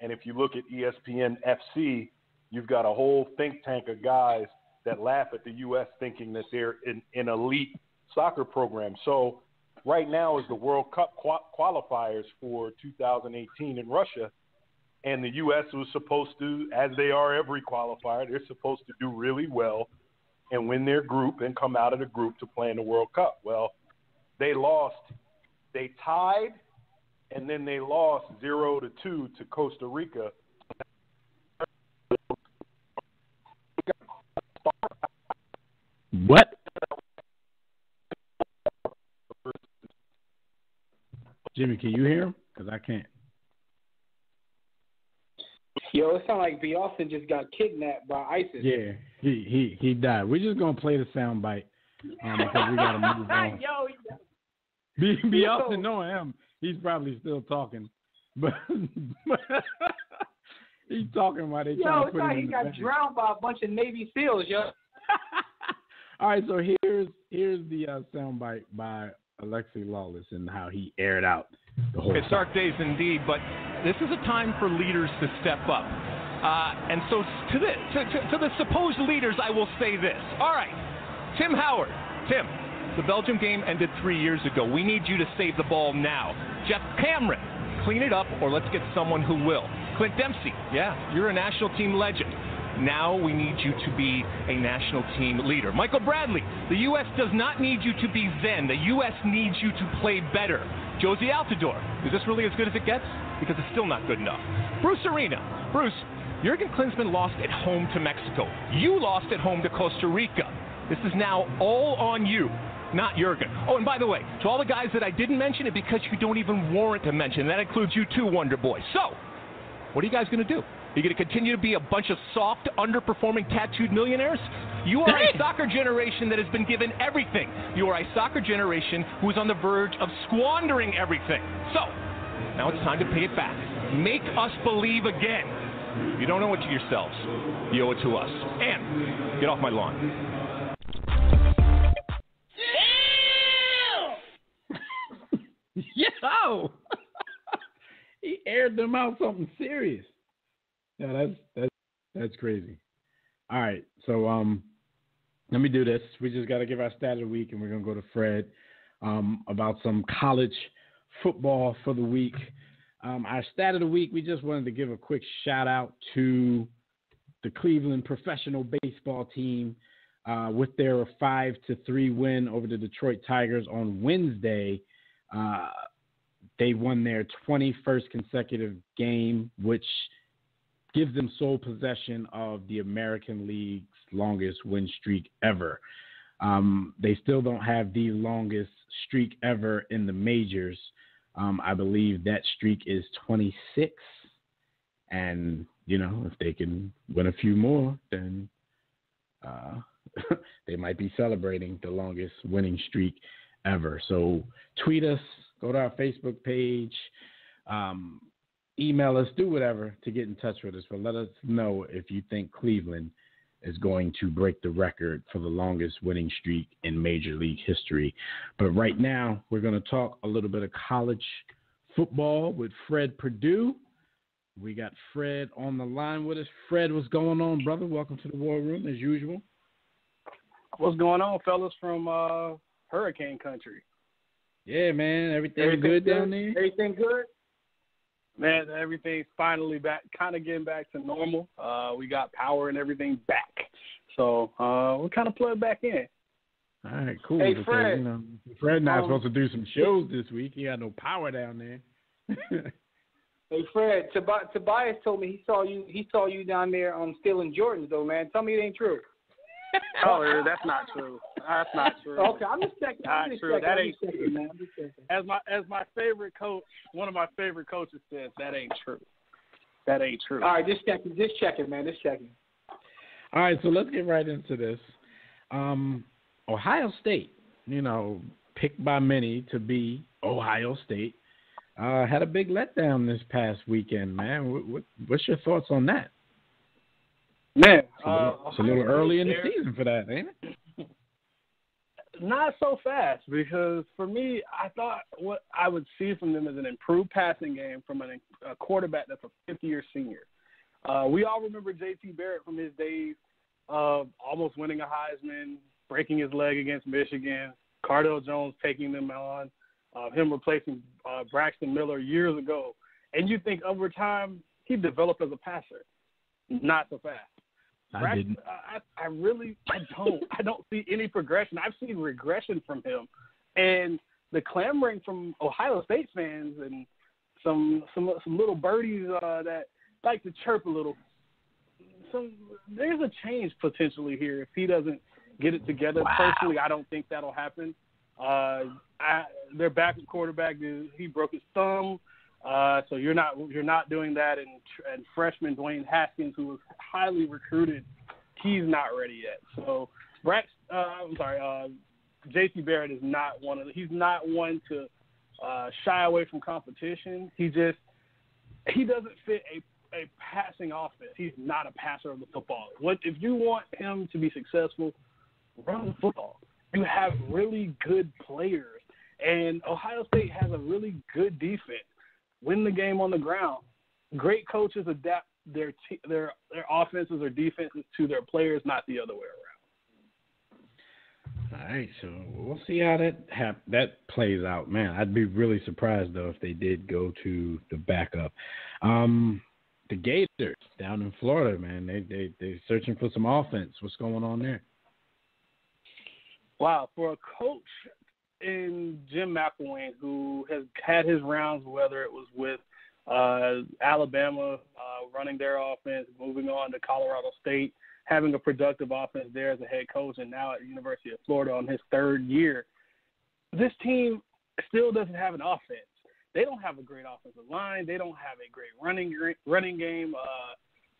And if you look at ESPN FC, you've got a whole think tank of guys that laugh at the U.S. thinking that they're an elite soccer program. So right now is the World Cup qualifiers for 2018 in Russia, and the U.S. was supposed to, as they are every qualifier, they're supposed to do really well and win their group and come out of the group to play in the World Cup. Well, they lost. They tied, and then they lost 0-2 to Costa Rica. What? Jimmy, can you hear him? Because I can't. Yo, it sounds like B. Austin just got kidnapped by ISIS. Yeah, he died. We're just gonna play the sound bite because we gotta move on. B. Austin, knowing him, he's probably still talking, but he's talking while they trying to put him in the bag. He got drowned by a bunch of Navy SEALs, yo. All right, so here's the sound bite by Alexi Lawless and how he aired out the whole. It's dark days indeed, but this is a time for leaders to step up. And so to the supposed leaders, I will say this. All right, Tim Howard. Tim, the Belgium game ended 3 years ago. We need you to save the ball now. Jeff Cameron, clean it up or let's get someone who will. Clint Dempsey, yeah, you're a national team legend. Now we need you to be a national team leader. Michael Bradley, the U.S. does not need you to be Zen. The U.S. needs you to play better. Josie Altidore, is this really as good as it gets? Because it's still not good enough. Bruce Arena. Bruce, Jurgen Klinsmann lost at home to Mexico. You lost at home to Costa Rica. This is now all on you, not Jurgen. Oh, and by the way, to all the guys that I didn't mention it because you don't even warrant to mention. That includes you too, Wonder Boy. So, what are you guys going to do? Are you going to continue to be a bunch of soft, underperforming, tattooed millionaires? You are a soccer generation that has been given everything. You are a soccer generation who is on the verge of squandering everything. So, now it's time to pay it back. Make us believe again. You don't owe it to yourselves. You owe it to us. And get off my lawn. Yo! He aired them out something serious. Yeah, that's crazy. All right, so let me do this. We just got to give our stat of the week, and we're gonna go to Fred about some college football for the week. Our stat of the week, we just wanted to give a quick shout out to the Cleveland professional baseball team with their 5-3 win over the Detroit Tigers on Wednesday. They won their 21st consecutive game, which gives them sole possession of the American League's longest win streak ever. They still don't have the longest streak ever in the majors. I believe that streak is 26. And, you know, if they can win a few more, then they might be celebrating the longest winning streak ever. So tweet us, go to our Facebook page, email us, do whatever to get in touch with us. But let us know if you think Cleveland is going to break the record for the longest winning streak in Major League history. But right now, we're going to talk a little bit of college football with Fred Perdue. We got Fred on the line with us. Fred, what's going on, brother? Welcome to the War Room, as usual. What's going on, fellas, from Hurricane Country? Yeah, man. Everything good down there? Everything good? Man, everything's finally back, kind of getting back to normal. We got power and everything back. So we're kind of plugged back in. All right, cool. Hey, because, Fred. you know, Fred not supposed to do some shows this week. He got no power down there. Hey, Fred, Tobias told me he saw you down there stealing Jordans, though, man. Tell me it ain't true. Oh, that's not true. That's not true. Okay, I'm just checking. Not true. That ain't true, man. I'm just checking. As my favorite coach, one of my favorite coaches says, that ain't true. That ain't true. All right, just checking, man. Just checking. All right, so let's get right into this. Ohio State, you know, picked by many to be Ohio State, had a big letdown this past weekend, man. What's your thoughts on that? Man, it's a little early in the season for that, ain't it? Not so fast, because for me, I thought what I would see from them is an improved passing game from a quarterback that's a fifth-year senior. We all remember J.T. Barrett from his days of almost winning a Heisman, breaking his leg against Michigan, Cardale Jones taking them on, him replacing Braxton Miller years ago. And you think over time he developed as a passer. Not so fast. I didn't. I don't see any progression. I've seen regression from him. And the clamoring from Ohio State fans and some little birdies that like to chirp a little. There's a change potentially here if he doesn't get it together. Wow. Personally, I don't think that'll happen. Their backup quarterback, he broke his thumb, so you're not doing that. And freshman Dwayne Haskins, who was highly recruited, he's not ready yet. So J.T. Barrett is not he's not one to shy away from competition. He doesn't fit a passing offense. He's not a passer of the football. If you want him to be successful, run the football. You have really good players, and Ohio State has a really good defense. Win the game on the ground. Great coaches adapt their offenses or defenses to their players, not the other way around. All right, so we'll see how that plays out. Man, I'd be really surprised, though, if they did go to the backup. The Gators down in Florida, man, they're searching for some offense. What's going on there? Wow, for a coach in Jim McElwain who has had his rounds, whether it was with Alabama running their offense, moving on to Colorado State, having a productive offense there as a head coach, and now at the University of Florida on his third year, this team still doesn't have an offense. They don't have a great offensive line. They don't have a great running game.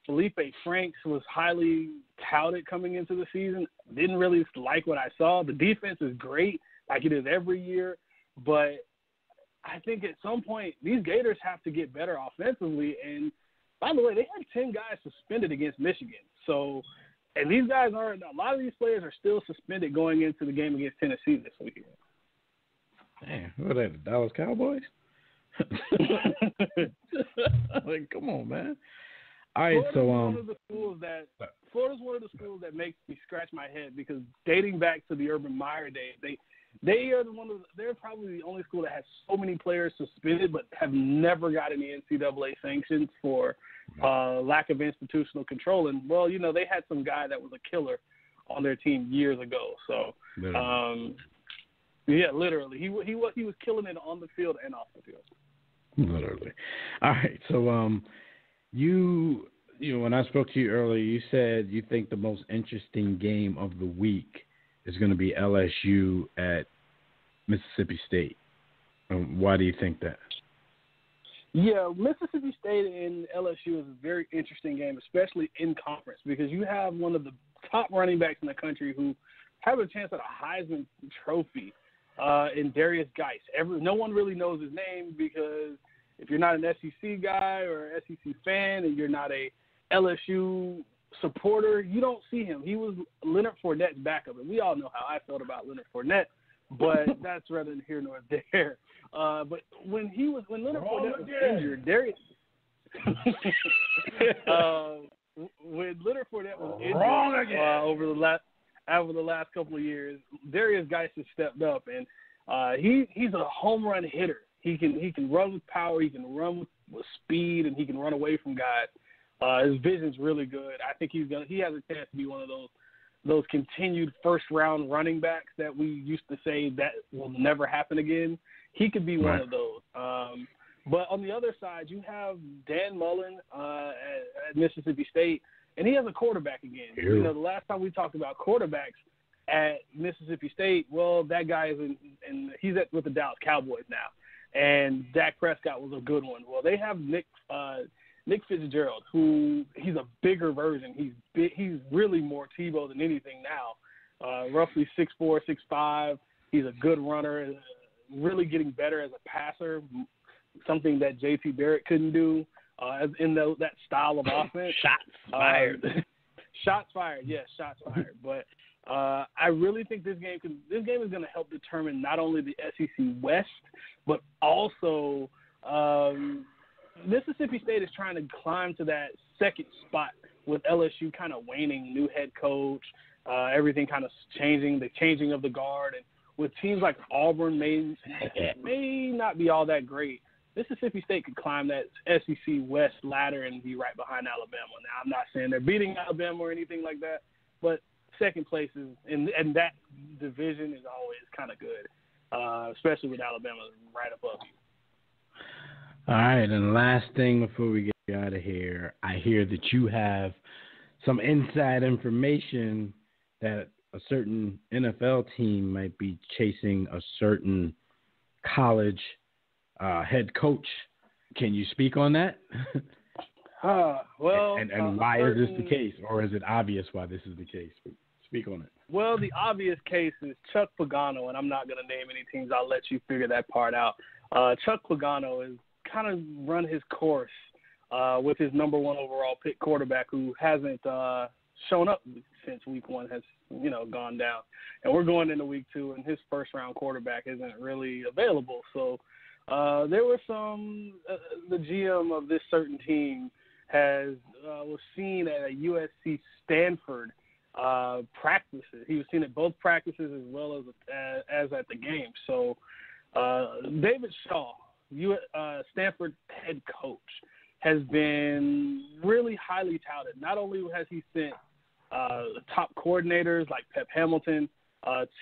Felipe Franks was highly touted coming into the season. Didn't really like what I saw. The defense is great, like it is every year. But I think at some point these Gators have to get better offensively. And, by the way, they had 10 guys suspended against Michigan. So, and these guys a lot of these players are still suspended going into the game against Tennessee this weekend. Man, what are they, the Dallas Cowboys? Like, come on, man. All right, Florida's one of the schools that makes me scratch my head because dating back to the Urban Meyer days, they're probably the only school that has so many players suspended but have never got any NCAA sanctions for lack of institutional control. And well, they had some guy that was a killer on their team years ago. So, literally, he was killing it on the field and off the field. Literally. All right, so you when I spoke to you earlier, you said you think the most interesting game of the week is going to be LSU at Mississippi State. Why do you think that? Yeah, Mississippi State and LSU is a very interesting game, especially in conference, because you have one of the top running backs in the country who have a chance at a Heisman Trophy in Darius Geis. No one really knows his name because if you're not an SEC guy or an SEC fan and you're not a LSU supporter, you don't see him. He was Leonard Fournette's backup, and we all know how I felt about Leonard Fournette, but that's rather here nor there. But when Leonard Fournette was injured, Darius when Leonard Fournette was injured over the last couple of years, Darius Geis has stepped up, and he's a home run hitter. He can run with power, he can run with speed, and he can run away from guys. His vision's really good. I think he has a chance to be one of those continued first-round running backs that we used to say that will never happen again. He could be one of those. But on the other side, you have Dan Mullen at Mississippi State, and he has a quarterback again. The last time we talked about quarterbacks at Mississippi State, well, that guy is he's with the Dallas Cowboys now, and Dak Prescott was a good one. Well, they have Nick Fitzgerald, who he's a bigger version. He's really more Tebow than anything now. Roughly 6'4", 6'5". He's a good runner, really getting better as a passer, something that J.T. Barrett couldn't do in that style of offense. Shots fired. Shots fired, yes, shots fired. But I really think this game is going to help determine not only the SEC West, but also Mississippi State is trying to climb to that second spot with LSU kind of waning, new head coach, everything kind of changing, the changing of the guard. And with teams like Auburn may not be all that great, Mississippi State could climb that SEC West ladder and be right behind Alabama. Now, I'm not saying they're beating Alabama or anything like that, but second place is in that division is always kind of good, especially with Alabama right above you. All right, and the last thing before we get out of here, I hear that you have some inside information that a certain NFL team might be chasing a certain college head coach. Can you speak on that? Well, and why is this the case, or is it obvious why this is the case? Speak on it. Well, the obvious case is Chuck Pagano, and I'm not going to name any teams. I'll let you figure that part out. Chuck Pagano has kind of run his course with his number one overall pick quarterback who hasn't shown up since week one has, gone down. And we're going into week two, and his first-round quarterback isn't really available. So there were the GM of this certain team was seen at a USC Stanford practices. He was seen at both practices as well as at the game. So David Shaw, Stanford head coach, has been really highly touted. Not only has he sent top coordinators like Pep Hamilton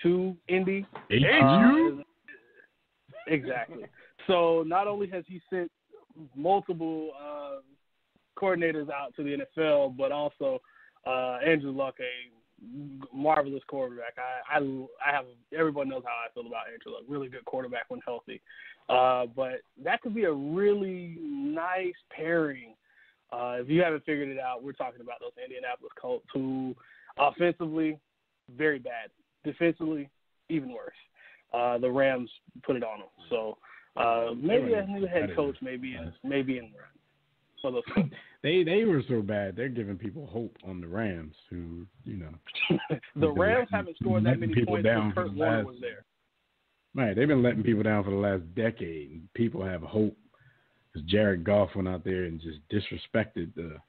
to Indy. Exactly. So not only has he sent multiple coordinators out to the NFL, but also Andrew Luck, a marvelous quarterback. Everyone knows how I feel about Andrew Luck. Really good quarterback when healthy. But that could be a really nice pairing. If you haven't figured it out, we're talking about those Indianapolis Colts who offensively, very bad. Defensively, even worse. The Rams put it on them. So maybe a new head coach may be in the run. For those Colts. They were so bad. They're giving people hope on the Rams who, the Rams haven't scored that many points since Kurt Warner was there. Right. They've been letting people down for the last decade. And people have hope because Jared Goff went out there and just disrespected the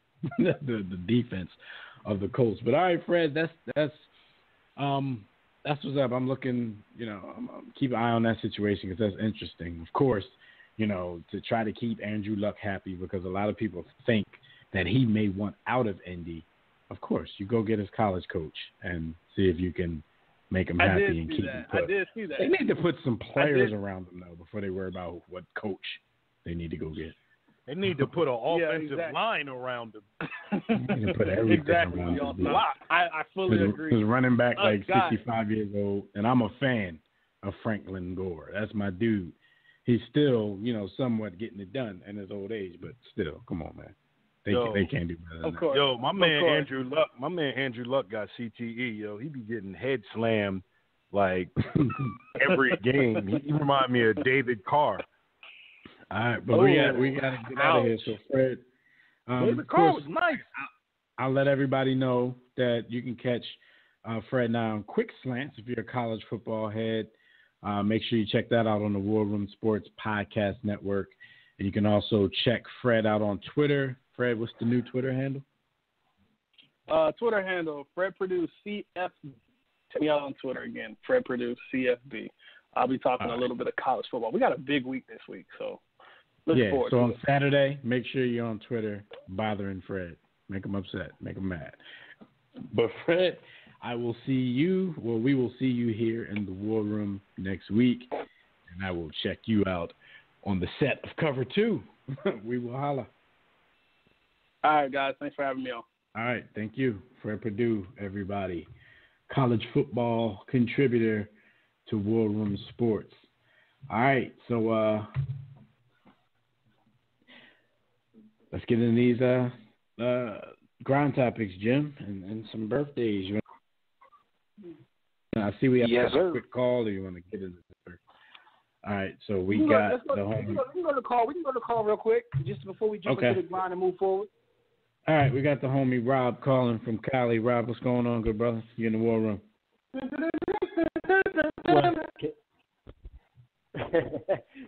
defense of the Colts. But all right, Fred, that's what's up. I'm looking, I'm keep an eye on that situation because that's interesting. Of course, to try to keep Andrew Luck happy because a lot of people think that he may want out of Indy. Of course, you go get his college coach and see if you can make him happy and keep him put. I did see that. They need to put some players around them, though, before they worry about what coach they need to go get. They need to put an offensive line around them. They need to put everything around them. I fully agree. He's running back 65 years old, and I'm a fan of Franklin Gore. That's my dude. He's still, somewhat getting it done in his old age, but still, come on, man. They can't do better than that. Yo, my man Andrew Luck got CTE, yo. He be getting head slammed like every game. He remind me of David Carr. All right, but we got to get out of here. So, Fred, David Carr was nice. I'll let everybody know that you can catch Fred now on Quick Slants if you're a college football head. Make sure you check that out on the War Room Sports Podcast Network. And you can also check Fred out on Twitter. Fred, what's the new Twitter handle? Twitter handle, Fred Perdue CFB. Check me out on Twitter again, Fred Perdue CFB. I'll be talking a little bit of college football. We got a big week this week, so look forward to it. So on Saturday, make sure you're on Twitter bothering Fred. Make him upset. Make him mad. But Fred, we will see you here in the War Room next week, and I will check you out on the set of Cover 2. We will holla. All right, guys. Thanks for having me on. All right. Thank you. Fred Perdue, everybody. College football contributor to War Room Sports. All right. So let's get into these ground topics, Jim, and some birthdays. I see we have a quick call, or you want to get into this? All right, so we got the homie. We can go to the call real quick, just before we jump into the grind and move forward. All right, we got the homie Rob calling from Cali. Rob, what's going on, good brother? You in the War Room?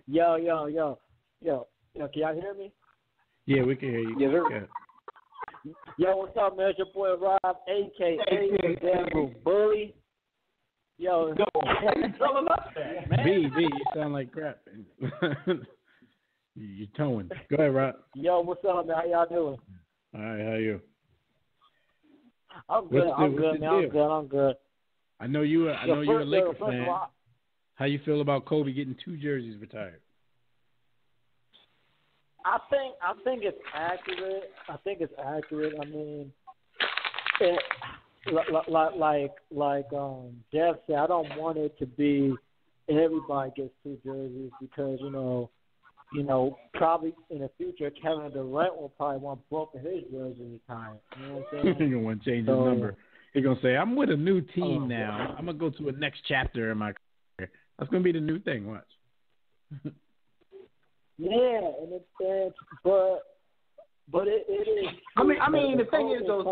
Yo. Can y'all hear me? Yeah, we can hear you. Yes, sir. Yo, what's up, man? It's your boy Rob, a.k.a. Denver Bully. Yo, you telling us that, man? B, you sound like crap. You're towing. Go ahead, Rob. Yo, what's up, man? How y'all doing? All right, how are you? I'm good. I'm good. I know you're a Lakers fan. All, how you feel about Kobe getting 2 jerseys retired? I think it's accurate. I mean, like Jeff said, I don't want it to be everybody gets 2 jerseys because you know, probably in the future, Kevin Durant will probably want both of his jerseys retired. You know what I'm saying? He's going to want to change his number. He's going to say, I'm with a new team now. I'm going to go to a next chapter in my career. That's going to be the new thing. Watch. Yeah, and it's but it is. I mean, the thing is though,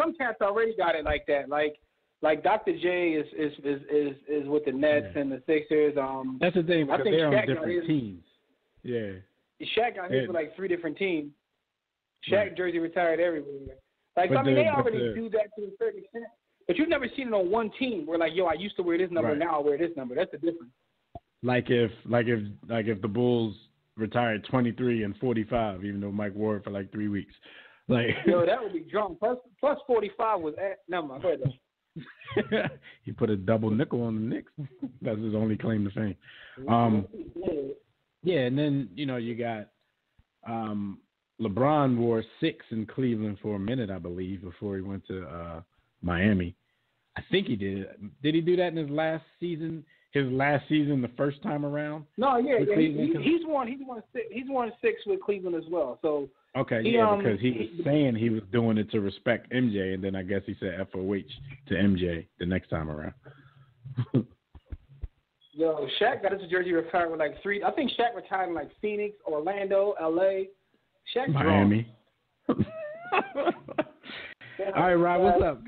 some cats already got it like that. Like Dr. J is with the Nets and the Sixers. That's the thing because they're on different teams. teams. Yeah. Shaq got his with like 3 different teams. Shaq jersey retired everywhere. Like, they already do that to a certain extent. But you've never seen it on one team where like, yo, I used to wear this number, now I wear this number. That's the difference. Like if the Bulls retired 23 and 45, even though Mike wore it for like 3 weeks. Like, yo, that would be drunk. Plus 45 was never mind. Go ahead. He put a double nickel on the Knicks. That's his only claim to fame. Yeah, and then, you got LeBron wore 6 in Cleveland for a minute, I believe, before he went to Miami. I think he did. Did he do that in his last season? His last season, the first time around? No, yeah. He's won 6. He's won 6 with Cleveland as well. So okay, because he was saying he was doing it to respect MJ, and then I guess he said FOH to MJ the next time around. Yo, Shaq got his jersey retired with like 3. I think Shaq retired in like Phoenix, Orlando, LA. Shaq Miami. All right, Rob, what's up?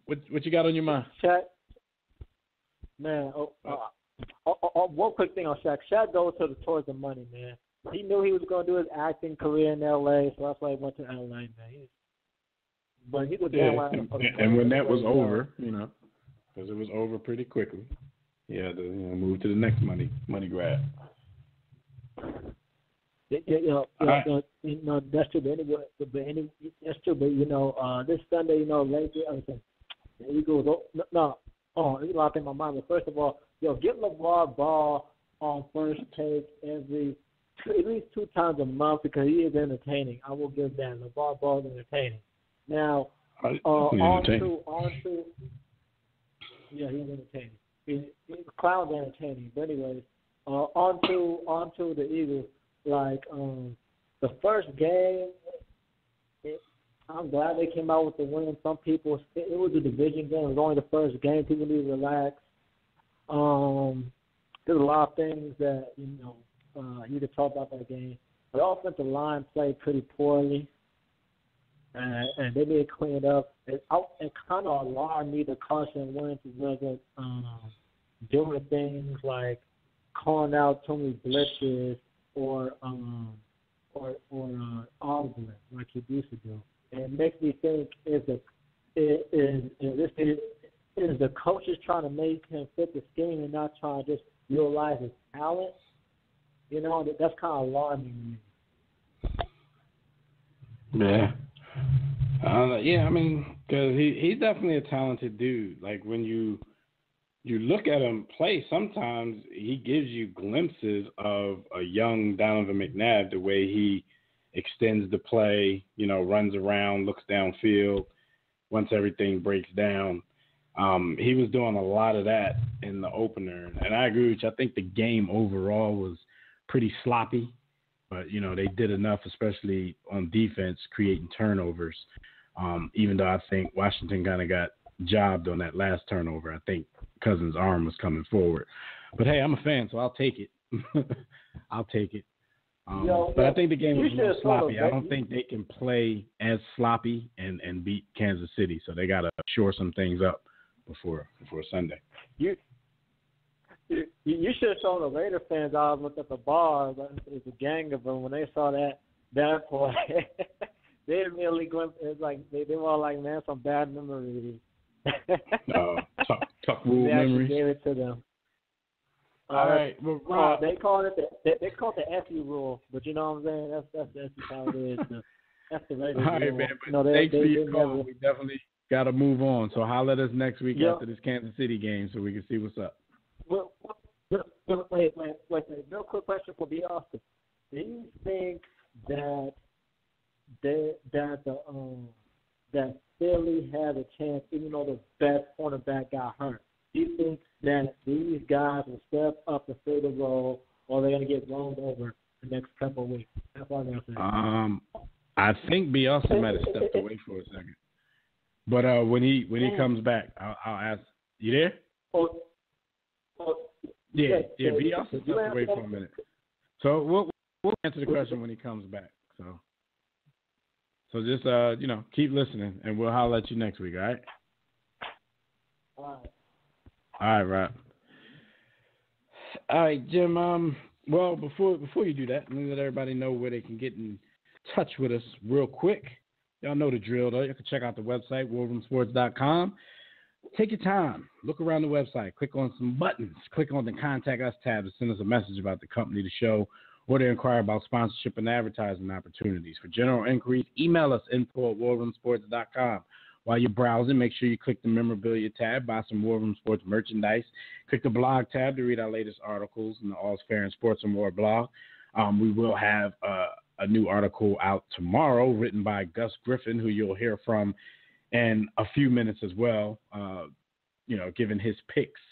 What you got on your mind? Shaq. Man, one quick thing on Shaq. Shaq goes towards the money, man. He knew he was going to do his acting career in L.A., so that's why he went to L.A., man. But he was and when that was over, because it was over pretty quickly, he had to move to the next money grab. That's true. That's true. But this Sunday, Lakers. The Eagles. It's locked in my mind. But first of all, get LeVar Ball on first take at least 2 times a month because he is entertaining. I will give that. LeVar Ball is entertaining. Now, on to yeah, he's entertaining. The Clown's entertaining. But anyways, on to the Eagles. Like the first game, I'm glad they came out with the win. Some people, it was a division game. It was only the first game. People need to relax. There's a lot of things that you could talk about that game. The offensive line played pretty poorly, and they need to clean it up. It kind of alarmed me that Carson Wentz wasn't doing things like calling out too many blitzes or Osborne like he used to do. And it makes me think is the coaches trying to make him fit the scheme and not trying to just utilize his talent? That's kind of alarming me. Yeah. I mean, because he's definitely a talented dude. Like, when you look at him play, sometimes he gives you glimpses of a young Donovan McNabb, the way he extends the play, runs around, looks downfield once everything breaks down. He was doing a lot of that in the opener. And I agree with you. I think the game overall was pretty sloppy. But, they did enough, especially on defense, creating turnovers. Even though I think Washington kind of got jobbed on that last turnover. I think Cousins' arm was coming forward. But, hey, I'm a fan, so I'll take it. I'll take it. But I think the game was a little sloppy. I don't think they can play as sloppy and beat Kansas City. So they got to shore some things up before Sunday. You should have shown the Raider fans I looked at the bar. It's a gang of them. When they saw that play, they immediately glimpsed. It's like they were all like, man, some bad memories. Tuck rule memories. Gave it to them. All right. Well, they call it the FU rule, but you know what I'm saying? That's how it is. That's the regular All right, rule. man. But No, thanks for your call. never... We definitely got to move on. So holler at us next week after this Kansas City game so we can see what's up. Well, wait. Real quick question for B. Austin. Do you think that that Philly had a chance, even though the best cornerback got hurt? Do you think that these guys will step up and fill the role, or they're going to get rolled over the next couple of weeks? That's what I'm going to say. I think B. Austin might have stepped away for a second. But when he comes back, I'll ask. You there? Yeah. B. Austin stepped away for a minute. So we'll answer the question when he comes back. So just keep listening, and we'll holler at you next week. All right. All right, Rob. All right, Jim. Well, before you do that, let me let everybody know where they can get in touch with us real quick. Y'all know the drill, though. You can check out the website, warroomsports.com. Take your time. Look around the website. Click on some buttons. Click on the Contact Us tab to send us a message about the company, the show, or to inquire about sponsorship and advertising opportunities. For general inquiries, email us info@warroomsports.com. While you're browsing, make sure you click the memorabilia tab, buy some War Room Sports merchandise. Click the blog tab to read our latest articles in the All's Fair in Sports and More blog. We will have a new article out tomorrow written by Gus Griffin, who you'll hear from in a few minutes as well, giving his picks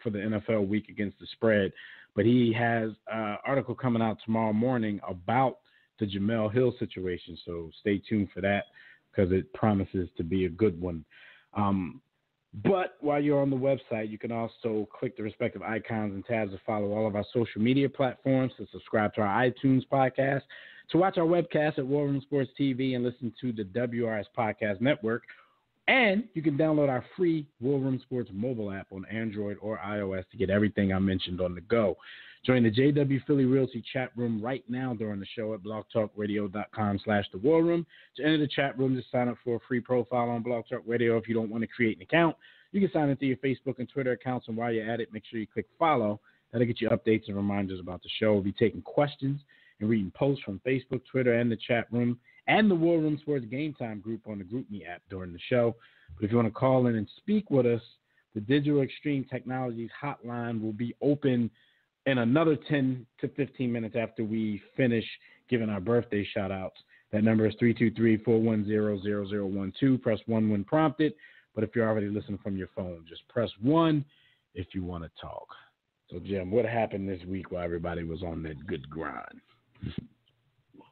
for the NFL week against the spread. But he has an article coming out tomorrow morning about the Jamel Hill situation, so stay tuned for that because it promises to be a good one. But while you're on the website, you can also click the respective icons and tabs to follow all of our social media platforms, to subscribe to our iTunes podcast, to watch our webcast at War Room Sports TV and listen to the WRS Podcast Network. And you can download our free War Room Sports mobile app on Android or iOS to get everything I mentioned on the go. Join the JW Philly Realty chat room right now during the show at blogtalkradio.com/The War Room. To enter the chat room, just sign up for a free profile on Blog Talk Radio. If you don't want to create an account, you can sign into your Facebook and Twitter accounts. And while you're at it, make sure you click follow. That'll get you updates and reminders about the show. We'll be taking questions and reading posts from Facebook, Twitter, and the chat room, and the War Room Sports Game Time group on the GroupMe app during the show. But if you want to call in and speak with us, the Digital Extreme Technologies hotline will be open in another 10 to 15 minutes after we finish giving our birthday shout-outs. That number is 323-410-0012. Press 1 when prompted. But if you're already listening from your phone, just press 1 if you want to talk. So, Jim, what happened this week while everybody was on that good grind?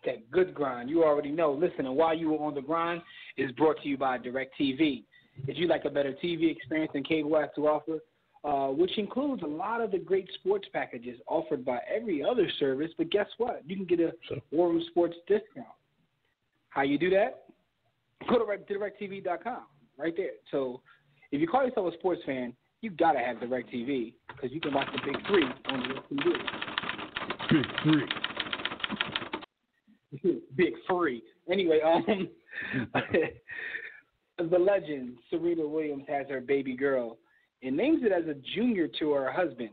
That good grind. You already know. Listen, and while you were on the grind, is brought to you by DirecTV. If you like a better TV experience than cable has to offer, which includes a lot of the great sports packages offered by every other service, but guess what? You can get a War Room Sports discount. How you do that? Go to DirecTV.com, right there. So if you call yourself a sports fan, you got to have DirecTV because you can watch the Big Three on DirecTV. Big Three. Big Three. Anyway, the legend Serena Williams has her baby girl and names it as a junior to her husband.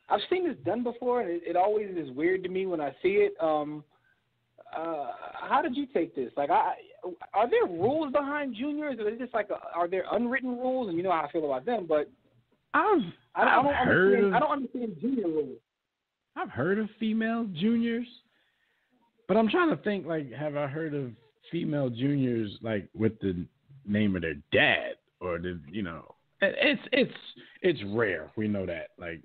I've seen this done before, and it always is weird to me when I see it. How did you take this? Like, are there rules behind juniors, or is it just like are there unwritten rules? And you know how I feel about them, but I don't understand junior rules. I've heard of female juniors, but I'm trying to think. Like, have I heard of female juniors like with the name of their dad, or It's rare. We know that. Like,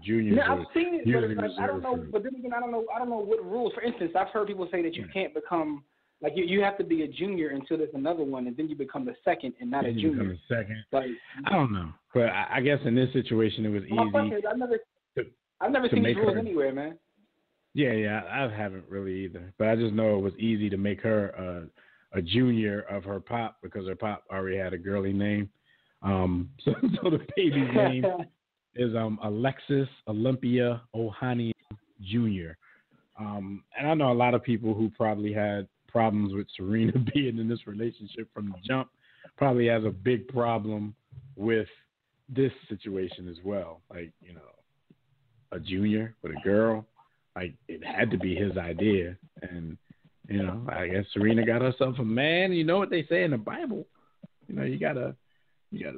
juniors. Yeah, I've seen it, but like, I don't know. But then again, I don't know what rules. For instance, I've heard people say that you can't become like you have to be a junior until there's another one, and then you become the second and not a junior. Become a second. Like, I don't know, but I guess in this situation it was easy. I've never seen these rules anywhere, man. Yeah, I haven't really either. But I just know it was easy to make her a junior of her pop because her pop already had a girly name. So the baby's name is Alexis Olympia Ohanian Jr. And I know a lot of people who probably had problems with Serena being in this relationship from the jump probably has a big problem with this situation as well. Like, you know, a junior with a girl, like it had to be his idea. And, you know, I guess Serena got herself a man. You know what they say in the Bible? You know, you gotta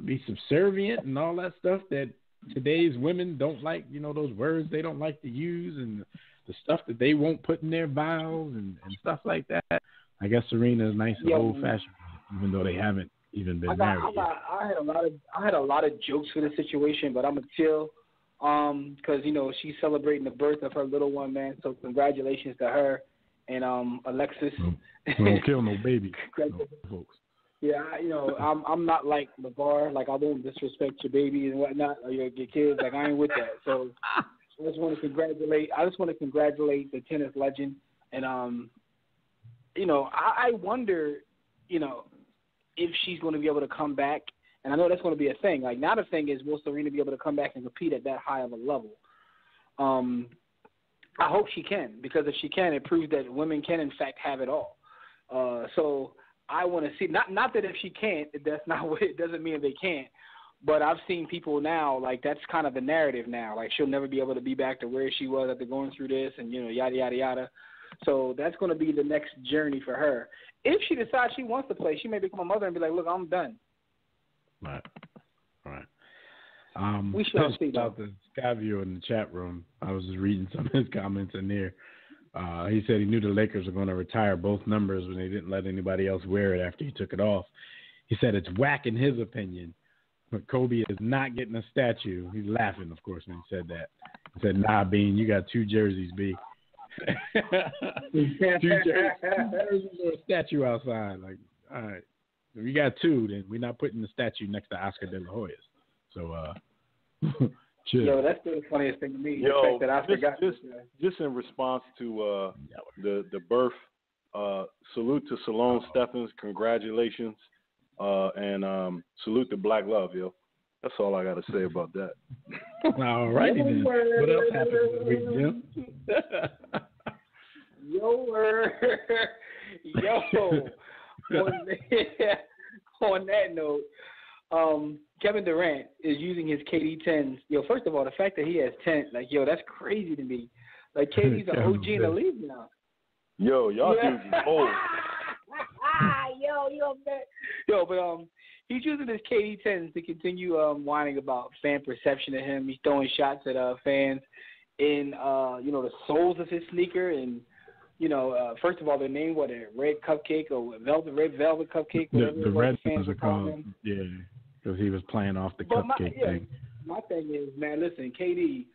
be subservient and all that stuff that today's women don't like, you know, those words they don't like to use and the stuff that they won't put in their vows and stuff like that. I guess Serena is nice and old-fashioned, even though they haven't even been married yet. I had a lot of jokes for the situation, but I'm going to chill because, you know, she's celebrating the birth of her little one, man, so congratulations to her and Alexis. We don't kill no baby, no, folks. Yeah, you know, I'm not like LeVar. Like, I won't disrespect your baby and whatnot, or your kids. Like, I ain't with that. So I just want to congratulate the tennis legend. And, you know, I wonder, you know, if she's going to be able to come back. And I know that's going to be a thing. Like, now the thing is, will Serena be able to come back and compete at that high of a level? I hope she can, because if she can, it proves that women can, in fact, have it all. So I want to see, not that if she can't, that's not what, it doesn't mean they can't. But I've seen people now, like, that's kind of the narrative now. Like, she'll never be able to be back to where she was after going through this and, you know, yada, yada, yada. So that's going to be the next journey for her. If she decides she wants to play, she may become a mother and be like, look, I'm done. Right. We shall see. About the Scavio in the chat room, I was just reading some of his comments in there. He said he knew the Lakers were going to retire both numbers when they didn't let anybody else wear it after he took it off. He said it's whack in his opinion, but Kobe is not getting a statue. He's laughing, of course, when he said that. He said, nah, Bean, you got two jerseys, B. two jerseys or a statue outside. Like, all right. If you got two, then we're not putting the statue next to Oscar De La Hoya's. So, chill. Yo, that's the funniest thing to me. The fact that I forgot. Just in response to the birth, salute to Salone Stephens. Congratulations. And salute to Black Love, yo. That's all I got to say about that. All righty then. What else happened this week, Jim? On that note, Kevin Durant is using his KD 10s. Yo, first of all, the fact that he has 10, like, yo, that's crazy to me. Like, KD's an OG in the league now. Yo, y'all dudes is old. Yo, but he's using his KD 10s to continue whining about fan perception of him. He's throwing shots at fans in, you know, the soles of his sneaker. And, you know, first of all, they're named, what, a red cupcake or red velvet cupcake? The red fans are called, yeah, because he was playing off the cupcake thing. My thing is, man, listen, KD,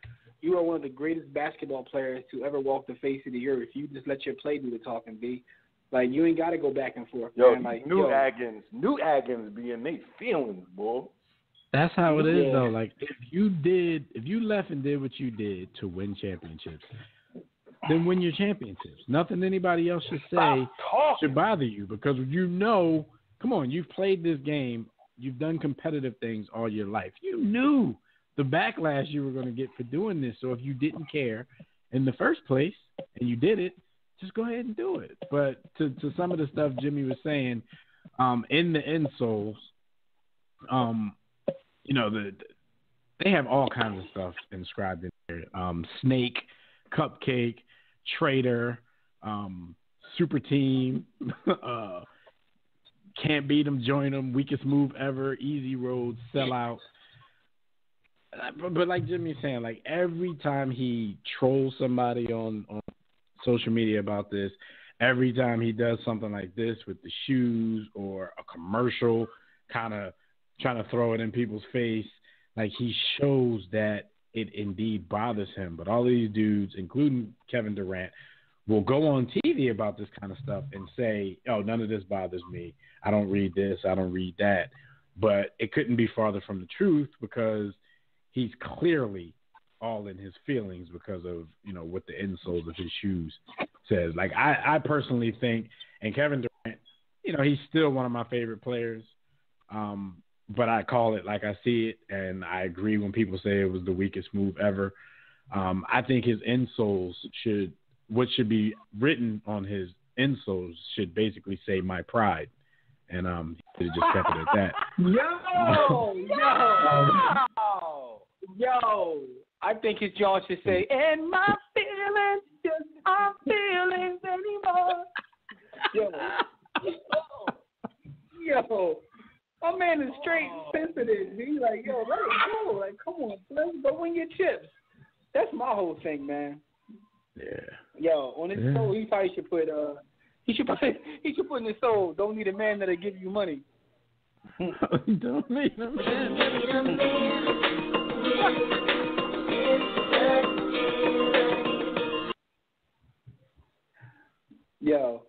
you are one of the greatest basketball players to ever walk the face of the earth. You just let your play do the talking, B. Like, you ain't got to go back and forth, yo, man. Like, new Agans be in they feelings, boy. That's how it is, though. Like, if you left and did what you did to win championships, then win your championships. Nothing anybody else should say should bother you, because you know, come on, you've played this game, you've done competitive things all your life. You knew the backlash you were going to get for doing this. So if you didn't care in the first place and you did it, just go ahead and do it. But to some of the stuff Jimmy was saying, in the insoles, you know, they have all kinds of stuff inscribed in there. Snake, cupcake, traitor, super team, can't beat them, join them, weakest move ever, easy road, sell out. But like Jimmy's saying, like every time he trolls somebody on social media about this, every time he does something like this with the shoes or a commercial, kind of trying to throw it in people's face, like he shows that it indeed bothers him. But all these dudes, including Kevin Durant, will go on TV about this kind of stuff and say, oh, none of this bothers me. I don't read this. I don't read that. But it couldn't be farther from the truth, because he's clearly all in his feelings because of, you know, what the insoles of his shoes says. Like, I personally think, and Kevin Durant, you know, he's still one of my favorite players. But I call it like I see it, and I agree when people say it was the weakest move ever. I think his insoles what should be written on his insoles should basically say "my pride," and he just kept it at that. Yo, Wow. Yo, I think his John should say, and my feelings just aren't feelings anymore. Yo, my man is straight sensitive. He's like, yo, let it go. Like, come on, let's go win your chips. That's my whole thing, man. Yeah. Yo, on his soul, he probably should put he should put in his soul, don't need a man that'll give you money. Don't need a man. Yo,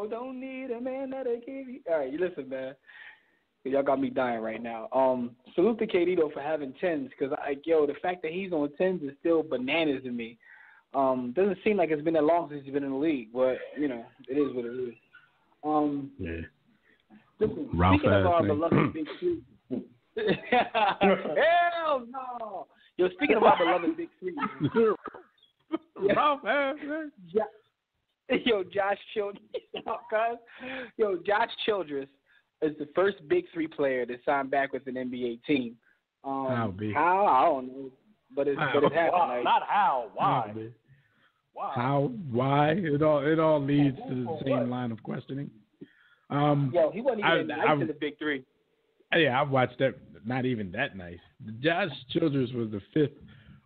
don't need a man that'll give you. All right, you listen, man. Y'all got me dying right now. Salute to KD though for having 10s, because the fact that he's on 10s is still bananas to me. Doesn't seem like it's been that long since he's been in the league, but it is what it is. Yeah. Listen, Ralph speaking of our thing. beloved Big Three. Hell no. Yo, speaking of our beloved Big Three. Ralph thing. Yo, Josh Childress. Yo, Josh Childress is the first Big Three player to sign back with an NBA team. How? I don't know. But it's happened. Like, not how. Why? Why? How? Why? It all leads to the same line of questioning. Yo, he wasn't even nice to the Big Three. Yeah, I've watched that. Not even that nice. Josh Childress was the 5th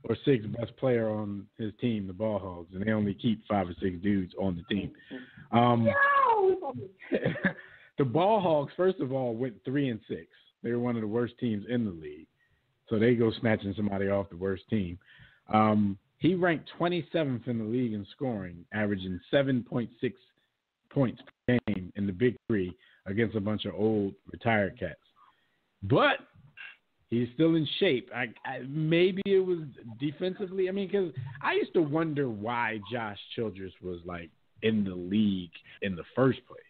or 6th best player on his team, the Ball Hogs, and they only keep 5 or 6 dudes on the team. The Ball Hogs, first of all, went 3-6. They were one of the worst teams in the league, so they go snatching somebody off the worst team. He ranked 27th in the league in scoring, averaging 7.6 points per game in the Big Three against a bunch of old retired cats. But he's still in shape. Maybe it was defensively. I mean, because I used to wonder why Josh Childress was, like, in the league in the first place,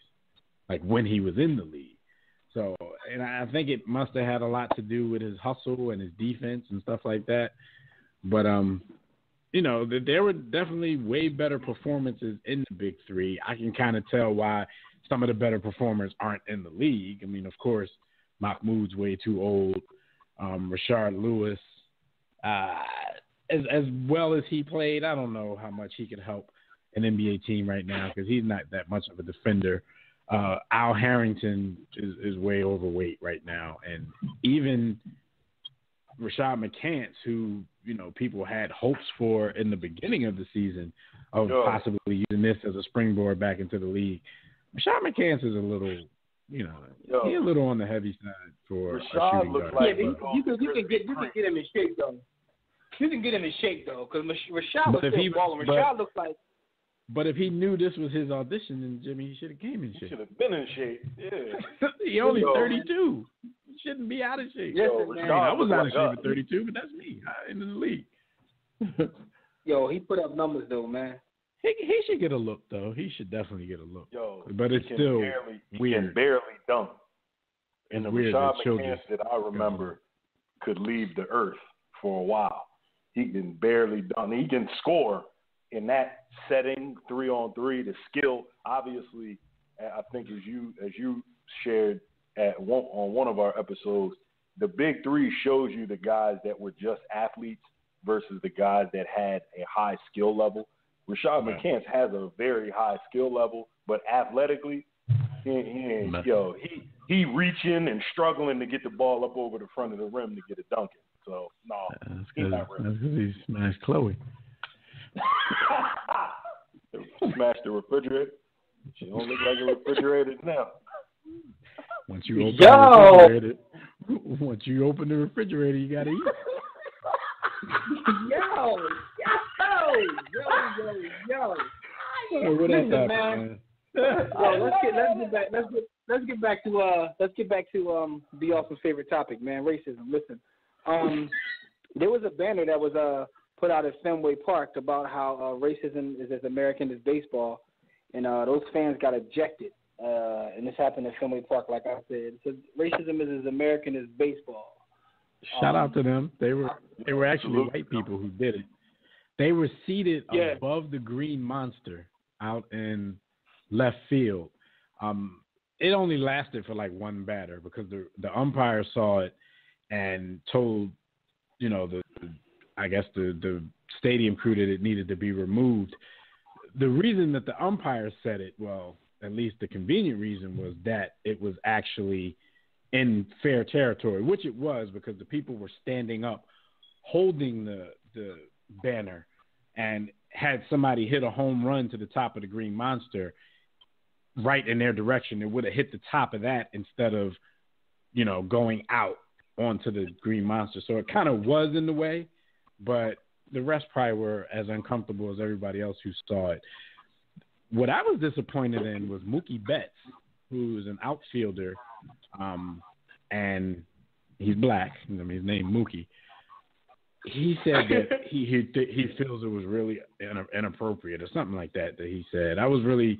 like when he was in the league. So, and I think it must have had a lot to do with his hustle and his defense and stuff like that. But, there were definitely way better performances in the Big Three. I can kind of tell why some of the better performers aren't in the league. I mean, of course, Mahmoud's way too old. Rashard Lewis, as well as he played, I don't know how much he could help an NBA team right now because he's not that much of a defender. Al Harrington is way overweight right now, and even Rashad McCants, who people had hopes for in the beginning of the season of possibly using this as a springboard back into the league. Rashad McCants is a little, he's a little on the heavy side for Rashad a shooting looks guard. like you can get him in shape though. You can get him in shape though, because Rashad was still balling. Rashad looks like. But if he knew this was his audition, then Jimmy, he should have came in shape. He should have been in shape. Yeah. He only 32. He shouldn't be out of shape. I was out of shape at 32, but that's me. I ain't in the league. Yo, he put up numbers though, man. He should get a look though. He should definitely get a look. Yo, but it's still he weird. Can barely dunk. And the Rashad McCants that I remember could leave the earth for a while. He can barely dunk. He can score in that setting, 3-on-3. The skill, obviously, I think as you shared on one of our episodes, the Big Three shows you the guys that were just athletes versus the guys that had a high skill level. Rashad McCants has a very high skill level, but athletically, he reaching and struggling to get the ball up over the front of the rim to get it dunking. So no, he's not really. That's because he smashed Chloe. Smashed the refrigerator. She don't look like a refrigerator now. Once you open the refrigerator, you gotta eat. Yo. Listen, man. Let's get back to the awesome favorite topic, man. Racism. Listen, there was a banner that was put out at Fenway Park about how racism is as American as baseball, and those fans got ejected. And this happened at Fenway Park, like I said. So racism is as American as baseball. Shout out to them. They were actually white people who did it. They were seated above the green monster out in left field. It only lasted for like one batter because the umpire saw it, and told, the stadium crew that it needed to be removed. The reason that the umpire said it, well, at least the convenient reason, was that it was actually in fair territory, which it was, because the people were standing up holding the banner, and had somebody hit a home run to the top of the Green Monster right in their direction, it would have hit the top of that instead of, going out onto the Green Monster. So it kind of was in the way, but the rest probably were as uncomfortable as everybody else who saw it. What I was disappointed in was Mookie Betts, who is an outfielder, and he's black. I mean, his name Mookie. He said that he feels it was really inappropriate or something like that he said. I was really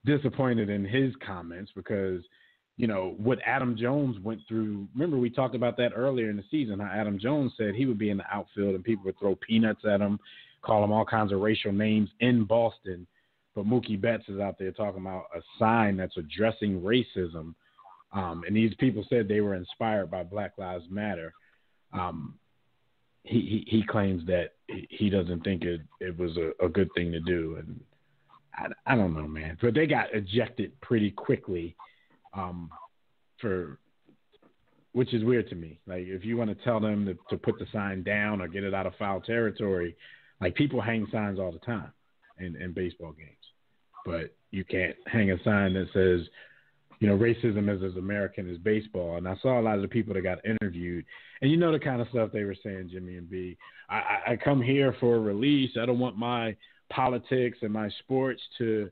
disappointed in his comments because, what Adam Jones went through. Remember, we talked about that earlier in the season, how Adam Jones said he would be in the outfield and people would throw peanuts at him, call him all kinds of racial names in Boston. But Mookie Betts is out there talking about a sign that's addressing racism. And these people said they were inspired by Black Lives Matter. He claims that he doesn't think it was a good thing to do. And I don't know, man. But they got ejected pretty quickly, which is weird to me. Like, if you want to tell them to put the sign down or get it out of foul territory, like, people hang signs all the time in baseball games. But you can't hang a sign that says, racism is as American as baseball. And I saw a lot of the people that got interviewed, and the kind of stuff they were saying, Jimmy and B. I come here for a release. I don't want my politics and my sports to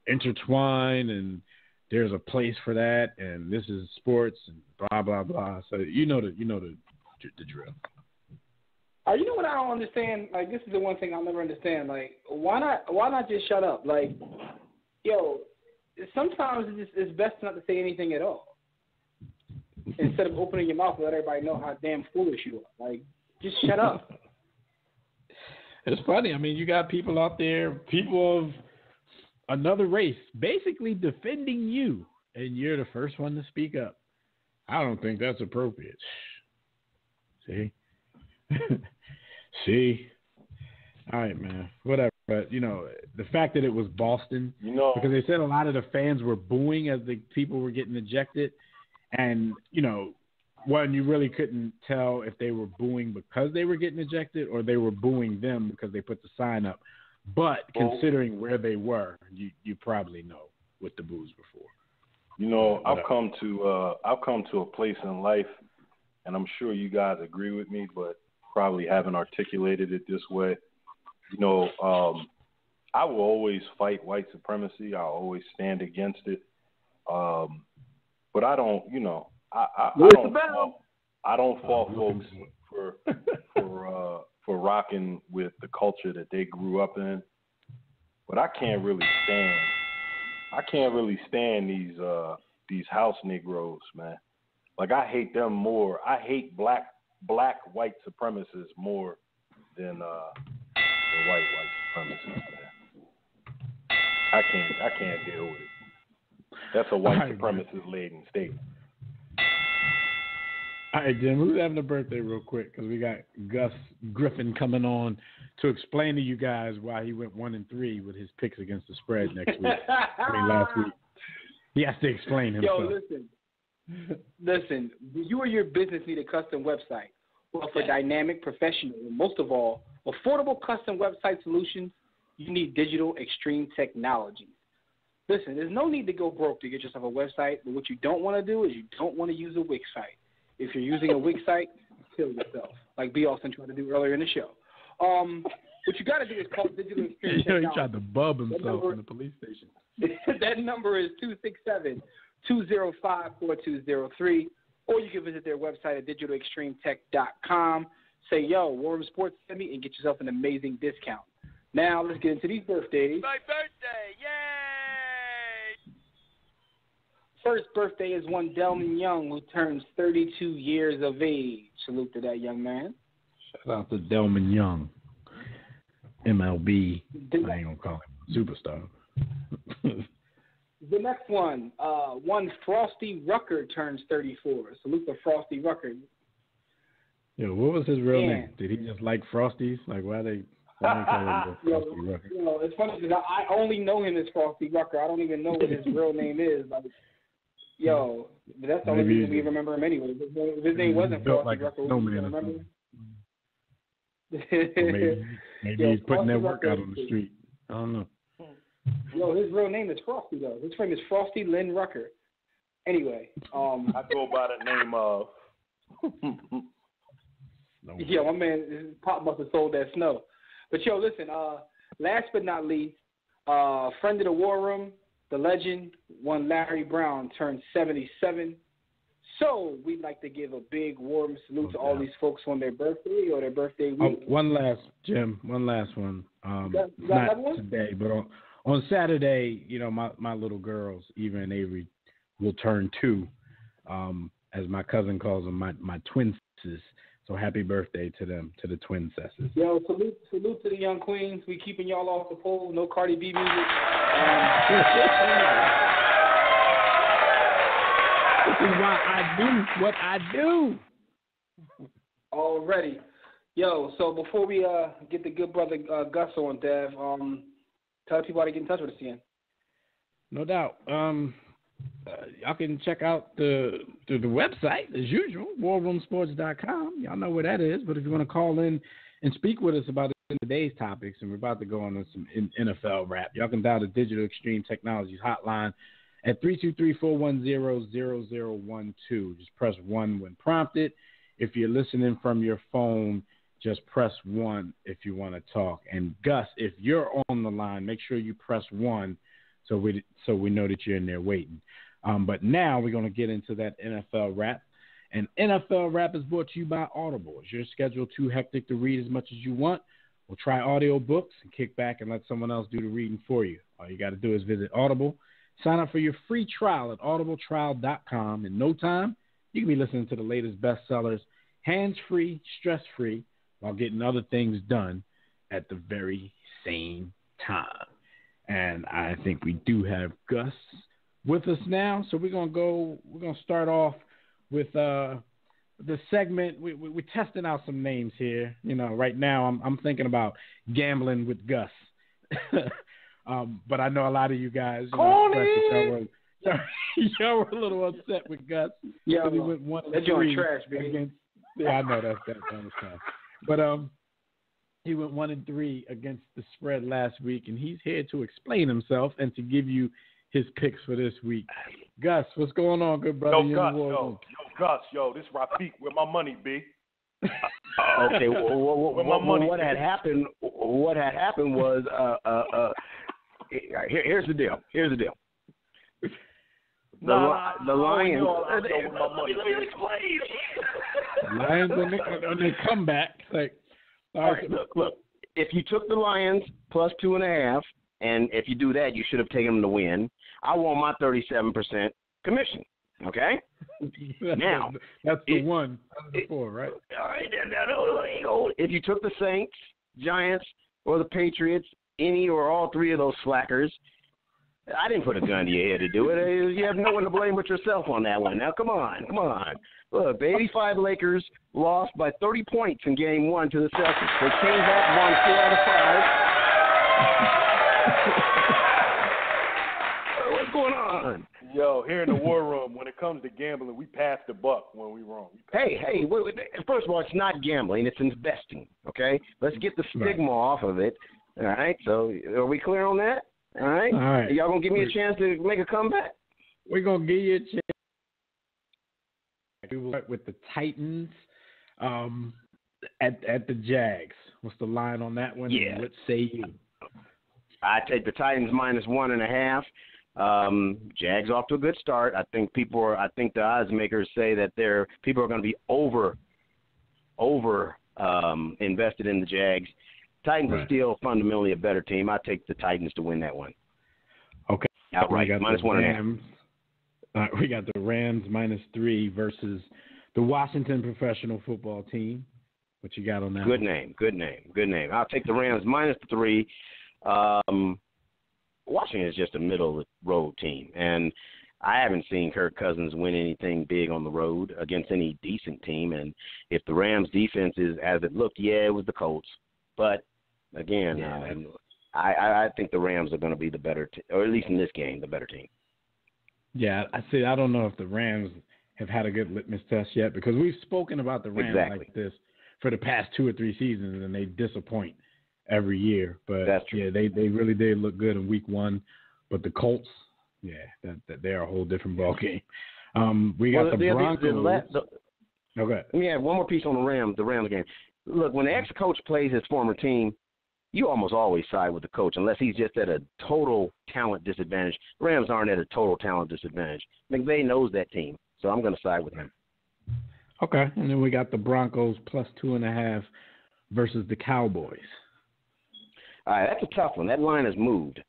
intertwine, and there's a place for that, and this is sports and blah blah blah. So the drill. You know what I don't understand? Like, this is the one thing I'll never understand. Like, why not just shut up? Like, sometimes it's best not to say anything at all. Instead of opening your mouth and let everybody know how damn foolish you are. Like, just shut up. It's funny. I mean, you got people out there, people of another race, basically defending you, and you're the first one to speak up. I don't think that's appropriate. See? See? All right, man. Whatever. But, the fact that it was Boston, because they said a lot of the fans were booing as the people were getting ejected. And, one, you really couldn't tell if they were booing because they were getting ejected or they were booing them because they put the sign up. But considering where they were, you probably know what the boos were for. I've come to a place in life, and I'm sure you guys agree with me, but probably haven't articulated it this way. I will always fight white supremacy. I'll always stand against it. But I don't, I don't fault folks for rocking with the culture that they grew up in. But I can't really stand these house Negroes, man. Like, I hate them more. I hate black white supremacists more than white supremacists, man. I can't deal with it. That's a white supremacist laden state. All right, Jim, who's having a birthday real quick? Because we got Gus Griffin coming on to explain to you guys why he went 1-3 with his picks against the spread next week. Last week. He has to explain himself. Yo, listen. You or your business need a custom website. Well, for dynamic, professional, and most of all, affordable custom website solutions, you need Digital Extreme Technologies. Listen, there's no need to go broke to get yourself a website, but what you don't want to do is you don't want to use a Wix site. If you're using a Wix site, kill yourself, like B. Austin tried to do earlier in the show. What you got to do is call Digital Extreme Technologies. He tried to bub himself in the police station. That number is 267-205-4203, or you can visit their website at digitalextremetech.com. Say, yo, War Room Sports, send me, and get yourself an amazing discount. Now, let's get into these birthdays. My birthday, yay! First birthday is one Delman Young, who turns 32 years of age. Salute to that young man. Shout out to Delman Young, MLB. I ain't going to call him superstar. The next one, one Frosty Rucker turns 34. Salute to Frosty Rucker. Yo, what was his real Yeah. name? Did he just like Frosties? Like, why they call him Frosty Rucker? It's funny because I only know him as Frosty Rucker. I don't even know what his real name is. Like, that's the only reason we remember him anyway. If his name wasn't Frosty like Rucker, no we man remember him. Maybe he's putting that work out on the street. I don't know. His real name is Frosty though. His name is Frosty Lynn Rucker. Anyway, I go by the name of. My man, his pop must have sold that snow. But listen. Last but not least, friend of the War Room, the legend, one Larry Brown turned 77. So we'd like to give a big warm salute to all these folks on their birthday or their birthday week. One last one. Not today, but on Saturday, my little girls, Eva and Avery, will turn 2, as my cousin calls them, my twin sisters. So happy birthday to them, to the twin sisters. Salute to the young queens. We keeping y'all off the pole. No Cardi B music. This is why I do what I do. Already. So before we get the good brother Gus on, Dev, tell people how to get in touch with us again. No doubt. Y'all can check out the website, as usual, warroomsports.com. Y'all know where that is. But if you want to call in and speak with us about today's topics, and we're about to go on some NFL rap, y'all can dial the Digital Extreme Technologies hotline at 323-410-0012. Just press 1 when prompted. If you're listening from your phone, just press 1 if you want to talk. And Gus, if you're on the line, make sure you press 1 so we know that you're in there waiting. But now we're going to get into that NFL rap. And NFL rap is brought to you by Audible. Is your schedule too hectic to read as much as you want? Well, try audio books and kick back and let someone else do the reading for you. All you got to do is visit Audible. Sign up for your free trial at audibletrial.com. In no time, you can be listening to the latest bestsellers, hands-free, stress-free, while getting other things done at the very same time. And I think we do have Gus with us now, so we're gonna start off with the segment. We're testing out some names here. Right now I'm thinking about gambling with Gus. But I know a lot of you guys, y'all were a little upset with Gus. Yeah, he went 1-3 that joint trash, baby. I know that was tough. But he went 1-3 against the spread last week, and he's here to explain himself and to give you his picks for this week. Gus, what's going on, good brother? Gus, this Rafiq, where my money be? Okay, what had happened was here's the deal. The Lions. Let me explain. Lions on their comeback. All right, look. If you took the Lions plus 2.5, and if you do that, you should have taken them to win. I want my 37% commission. Okay. Now that's the 1 out of the 4, right? All right. If you took the Saints, Giants, or the Patriots, any or all 3 of those slackers, I didn't put a gun to your head to do it. You have no one to blame but yourself on that one. Now, come on. Look, the 85 Lakers lost by 30 points in Game 1 to the Celtics. They came back, won 4 out of 5. What's going on? Here in the War Room, when it comes to gambling, we pass the buck when we wrong. Hey, first of all, it's not gambling. It's investing, okay? Let's get the stigma off of it, all right? So are we clear on that? All right. Y'all going to give me a chance to make a comeback? We're going to give you a chance. We will start with the Titans at the Jags. What's the line on that one? Yeah. What say you? I take the Titans minus 1.5. Jags off to a good start. I think the odds makers say that people are going to be over invested in the Jags. Titans are still fundamentally a better team. I take the Titans to win that one. Okay. Outright, minus 1.5. We got the Rams minus 3 versus the Washington professional football team. What you got on that? Good name. I'll take the Rams minus 3. Washington is just a middle-of-the-road team, and I haven't seen Kirk Cousins win anything big on the road against any decent team. And if the Rams' defense is as it looked, yeah, it was the Colts. But, again, I think the Rams are going to be the better team, or at least in this game, the better team. Yeah, I don't know if the Rams have had a good litmus test yet, because we've spoken about the Rams like this for the past 2 or 3 seasons, and they disappoint every year. But, that's true. Yeah, they really did look good in week 1. But the Colts, they're a whole different ballgame. We got the Broncos. Okay. Let me add one more piece on the Rams game. Look, when the ex-coach plays his former team, you almost always side with the coach unless he's just at a total talent disadvantage. The Rams aren't at a total talent disadvantage. McVay knows that team, so I'm going to side with him. Okay, and then we got the Broncos plus 2.5 versus the Cowboys. All right, that's a tough one. That line has moved.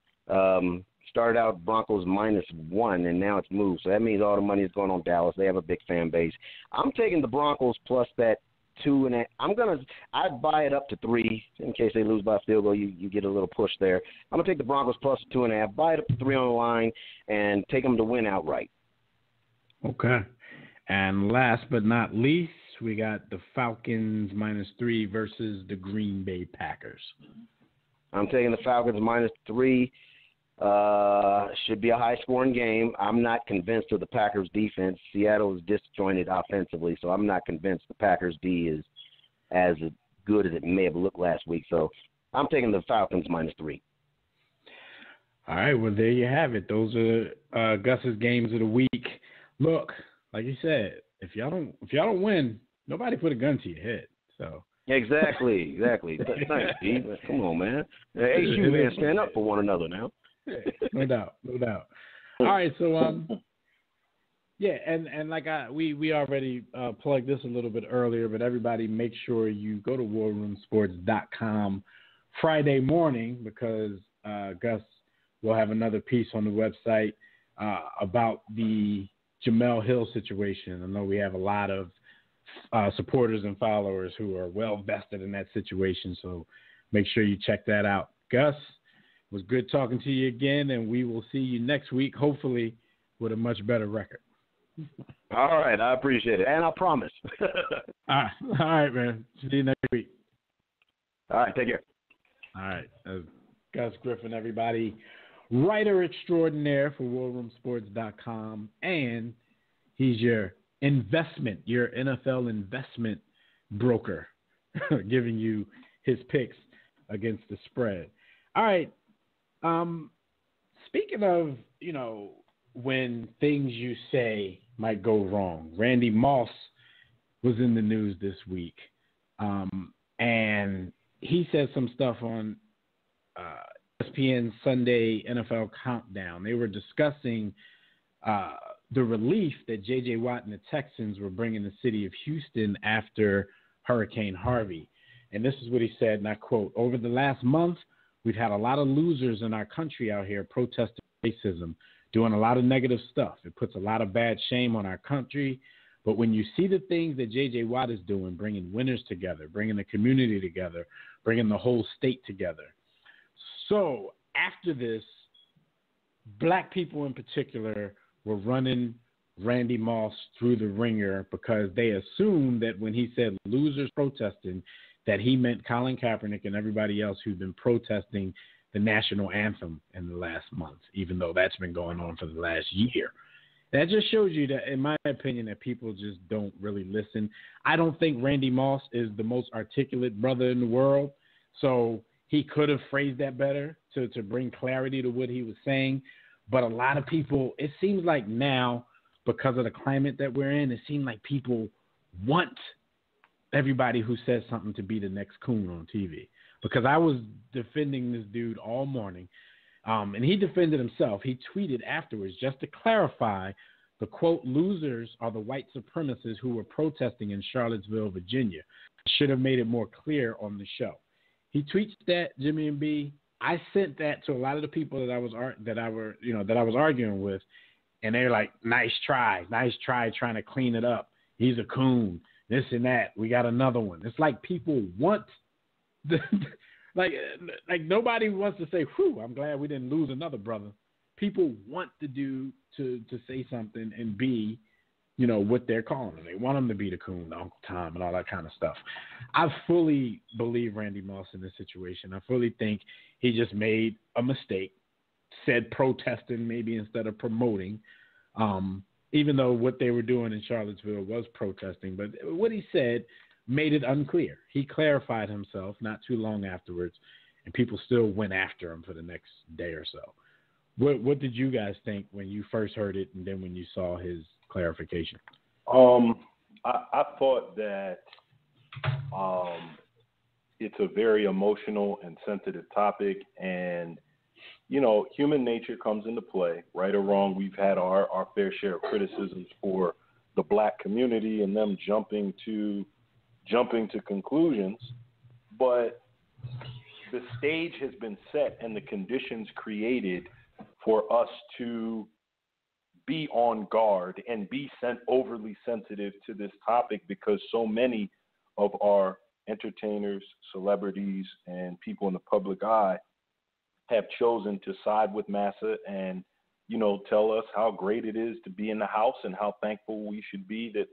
Started out Broncos -1, and now it's moved. So that means all the money is going on Dallas. They have a big fan base. I'm taking the Broncos plus that 2.5. I'd buy it up to 3 in case they lose by a field goal. You get a little push there. I'm gonna take the Broncos plus 2.5. Buy it up to 3 on the line, and take them to win outright. Okay. And last but not least, we got the Falcons -3 versus the Green Bay Packers. I'm taking the Falcons -3. Should be a high-scoring game. I'm not convinced of the Packers' defense. Seattle is disjointed offensively, so I'm not convinced the Packers' D is as good as it may have looked last week. So I'm taking the Falcons -3. All right, well, there you have it. Those are Gus's games of the week. Look, like you said, if y'all don't win, nobody put a gun to your head. So exactly. Thanks, Steve. Come on, man. Hey, you man, stand up for one another now. No doubt. All right, so and like we already plugged this a little bit earlier, but everybody make sure you go to warroomsports.com Friday morning, because Gus will have another piece on the website about the Jamel Hill situation. I know we have a lot of supporters and followers who are well vested in that situation, so make sure you check that out. Gus, it was good talking to you again, and we will see you next week, hopefully with a much better record. All right, I appreciate it, and I promise. All right, man. See you next week. All right, take care. All right. Gus Griffin, everybody, writer extraordinaire for warroomsports.com, and he's your NFL investment broker, giving you his picks against the spread. All right. Speaking of, when things you say might go wrong, Randy Moss was in the news this week, and he said some stuff on ESPN Sunday NFL Countdown. They were discussing the relief that J.J. Watt and the Texans were bringing the city of Houston after Hurricane Harvey. And this is what he said, and I quote, "Over the last month, we've had a lot of losers in our country out here protesting racism, doing a lot of negative stuff. It puts a lot of bad shame on our country. But when you see the things that J.J. Watt is doing, bringing winners together, bringing the community together, bringing the whole state together." So after this, black people in particular were running Randy Moss through the ringer because they assumed that when he said losers protesting, that he meant Colin Kaepernick and everybody else who've been protesting the national anthem in the last month, even though that's been going on for the last year. That just shows you that, in my opinion, that people just don't really listen. I don't think Randy Moss is the most articulate brother in the world, so he could have phrased that better to bring clarity to what he was saying. But a lot of people, it seems like now, because of the climate that we're in, it seems like people want everybody who says something to be the next coon on TV. Because I was defending this dude all morning, and he defended himself. He tweeted afterwards, just to clarify, the quote, "losers are the white supremacists who were protesting in Charlottesville, Virginia. Should have made it more clear on the show." He tweets that, Jimmy and B. I sent that to a lot of the people that I was arguing with, and they're like, nice try trying to clean it up. He's a coon, this and that. We got another one. It's like people want like nobody wants to say, whew, I'm glad we didn't lose another brother. people want the dude to say something and be, you know, what they're calling him. They want him to be the coon, the Uncle Tom, and all that kind of stuff. I fully believe Randy Moss in this situation. I fully think he just made a mistake, said protesting maybe instead of promoting, even though what they were doing in Charlottesville was protesting. But what he said made it unclear. He clarified himself not too long afterwards, and people still went after him for the next day or so. What did you guys think when you first heard it and then when you saw his clarification? I thought that it's a very emotional and sensitive topic, and you know, human nature comes into play. Right or wrong, we've had our fair share of criticisms for the black community and them jumping to conclusions, but the stage has been set and the conditions created for us to be on guard and be overly sensitive to this topic, because so many of our entertainers, celebrities, and people in the public eye have chosen to side with Massa and, you know, tell us how great it is to be in the house and how thankful we should be that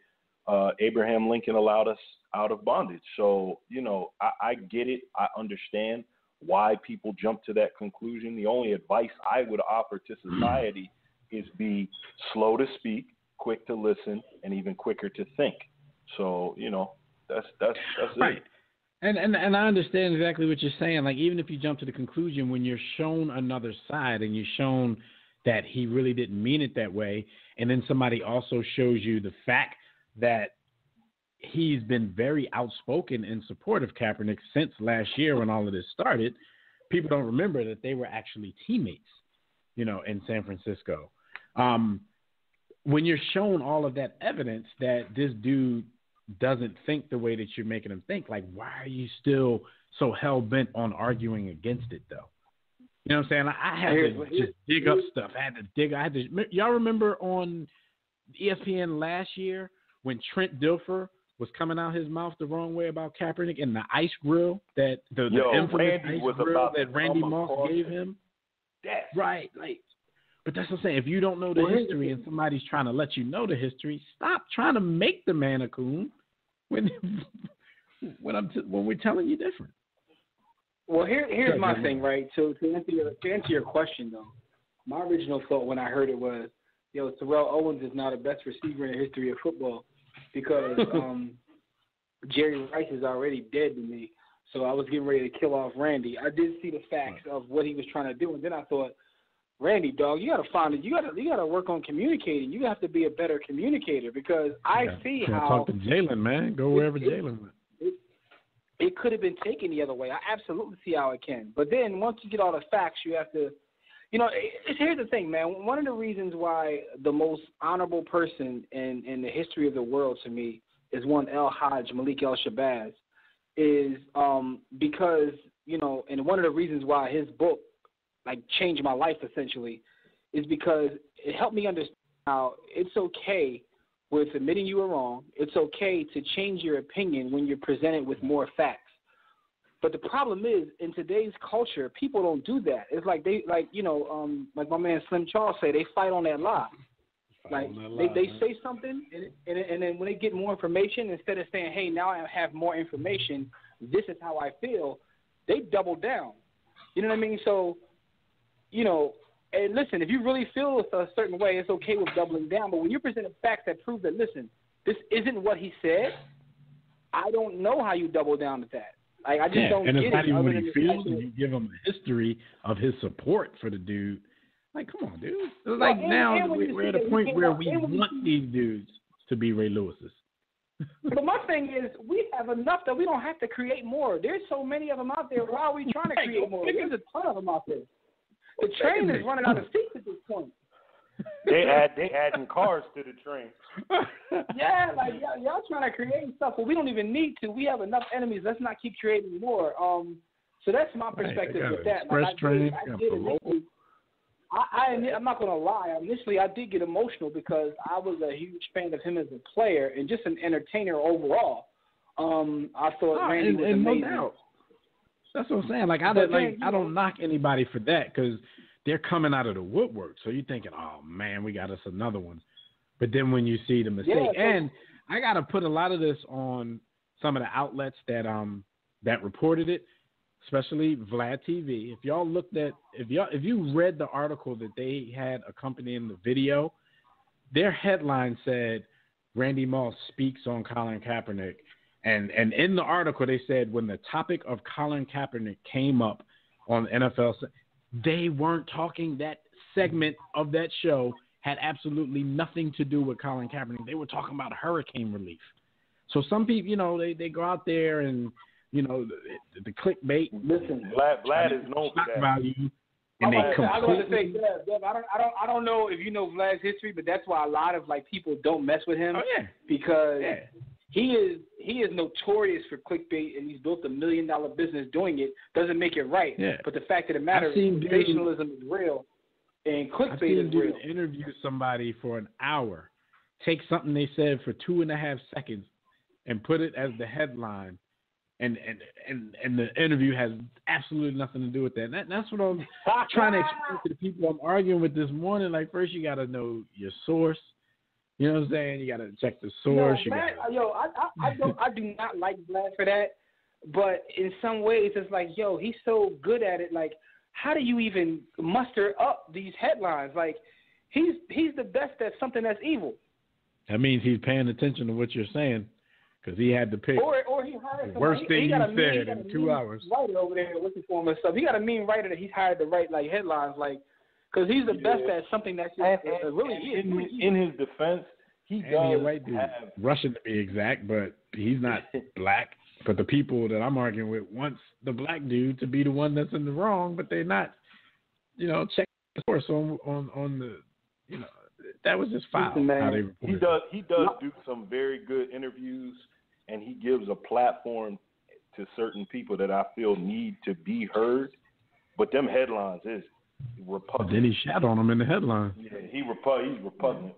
Abraham Lincoln allowed us out of bondage. So, you know, I get it. I understand why people jump to that conclusion. The only advice I would offer to society is be slow to speak, quick to listen, and even quicker to think. So, you know, that's right. it. And I understand exactly what you're saying. Like, even if you jump to the conclusion, when you're shown another side and you're shown that he really didn't mean it that way, and then somebody also shows you the fact that he's been very outspoken in support of Kaepernick since last year when all of this started, people don't remember that they were actually teammates, you know, in San Francisco. When you're shown all of that evidence that this dude doesn't think the way that you're making him think, like, why are you still so hell-bent on arguing against it, though? You know what I'm saying? I had to just dig up stuff. Y'all remember on ESPN last year when Trent Dilfer was coming out his mouth the wrong way about Kaepernick and the ice grill, that the infamous ice grill that Randy Moss gave him? Yes. Right. Like, but that's what I'm saying. If you don't know the history and somebody's trying to let you know the history, stop trying to make the man a coon when we're telling you different. Well, here's my thing, right? So to answer your question, though, my original thought when I heard it was, Terrell Owens is now the best receiver in the history of football because Jerry Rice is already dead to me. So I was getting ready to kill off Randy. I did see the facts of what he was trying to do, and then I thought, Randy, dog, you gotta work on communicating. You have to be a better communicator because I see how. Talk to Jalen, man. Go wherever Jalen went. It could have been taken the other way. I absolutely see how it can. But then once you get all the facts, you have to, here's the thing, man. One of the reasons why the most honorable person in the history of the world to me is one El Hajj, Malik El-Shabazz, is because, and one of the reasons why his book, changed my life essentially, is because it helped me understand how it's okay with admitting you were wrong. It's okay to change your opinion when you're presented with more facts. But the problem is, in today's culture, people don't do that. It's like like my man Slim Charles say, they fight on that lie. They say something, and then when they get more information, instead of saying, hey, now I have more information, this is how I feel, they double down. You know what I mean? So, and listen, if you really feel a certain way, it's okay with doubling down. But when you're presenting facts that prove that, listen, this isn't what he said, I don't know how you double down to that. I just don't get it. And it's not even what he feels, and you give him a history of his support for the dude. Come on, dude. It's now we're at a point where we want these dudes to be Ray Lewis's. But my thing is, we have enough that we don't have to create more. There's so many of them out there. Why are we trying to create more? There's a ton of them out there. The train is running out of seats at this point. They adding cars to the train. Yeah, y'all trying to create stuff, but we don't even need to. We have enough enemies. Let's not keep creating more. So that's my perspective with that. I'm not going to lie. Initially, I did get emotional because I was a huge fan of him as a player and just an entertainer overall. I thought Randy was amazing. No doubt. That's what I'm saying. I don't knock anybody for that because they're coming out of the woodwork. So you're thinking, oh, man, we got us another one. But then when you see the mistake, and I got to put a lot of this on some of the outlets that reported it, especially Vlad TV. If y'all looked at, if you read the article that they had accompanying the video, their headline said, Randy Moss speaks on Colin Kaepernick. And in the article, they said when the topic of Colin Kaepernick came up on NFL, they weren't talking. That segment of that show had absolutely nothing to do with Colin Kaepernick. They were talking about hurricane relief. So some people, you know, they go out there and, you know, the clickbait. Listen, Vlad is known for that. Value, and they I was going to say, completely. Dev, I don't know if you know Vlad's history, but that's why a lot of like people don't mess with him. Oh, yeah. Because Yeah. he is notorious for clickbait, and he's built $1 million business doing it. Doesn't make it right. Yeah. But the fact of the matter is, sensationalism is real, and clickbait is real. Interview somebody for an hour, take something they said for 2.5 seconds, and put it as the headline, and the interview has absolutely nothing to do with that. And that's what I'm trying to explain to the people I'm arguing with this morning. Like, first you got to know your source. You know what I'm saying? You got to check the source. I do not like Vlad for that, but in some ways it's like, he's so good at it. Like, how do you even muster up these headlines? Like, he's the best at something that's evil. That means he's paying attention to what you're saying, because he had to pick or he hired the worst thing you said in 2 hours. Writer over there looking for him and stuff. He got a mean writer that he's hired to write like headlines, like, because he's the best at something that's really is. In his defense, he does have Russian to be exact, but he's not black. But the people that I'm arguing with wants the black dude to be the one that's in the wrong, but they're not, checking the source on the, that was just foul. How they reported. He does do some very good interviews, and he gives a platform to certain people that I feel need to be heard. But them headlines is repugnant. But then he shat on him in the headline. Yeah, he's repugnant.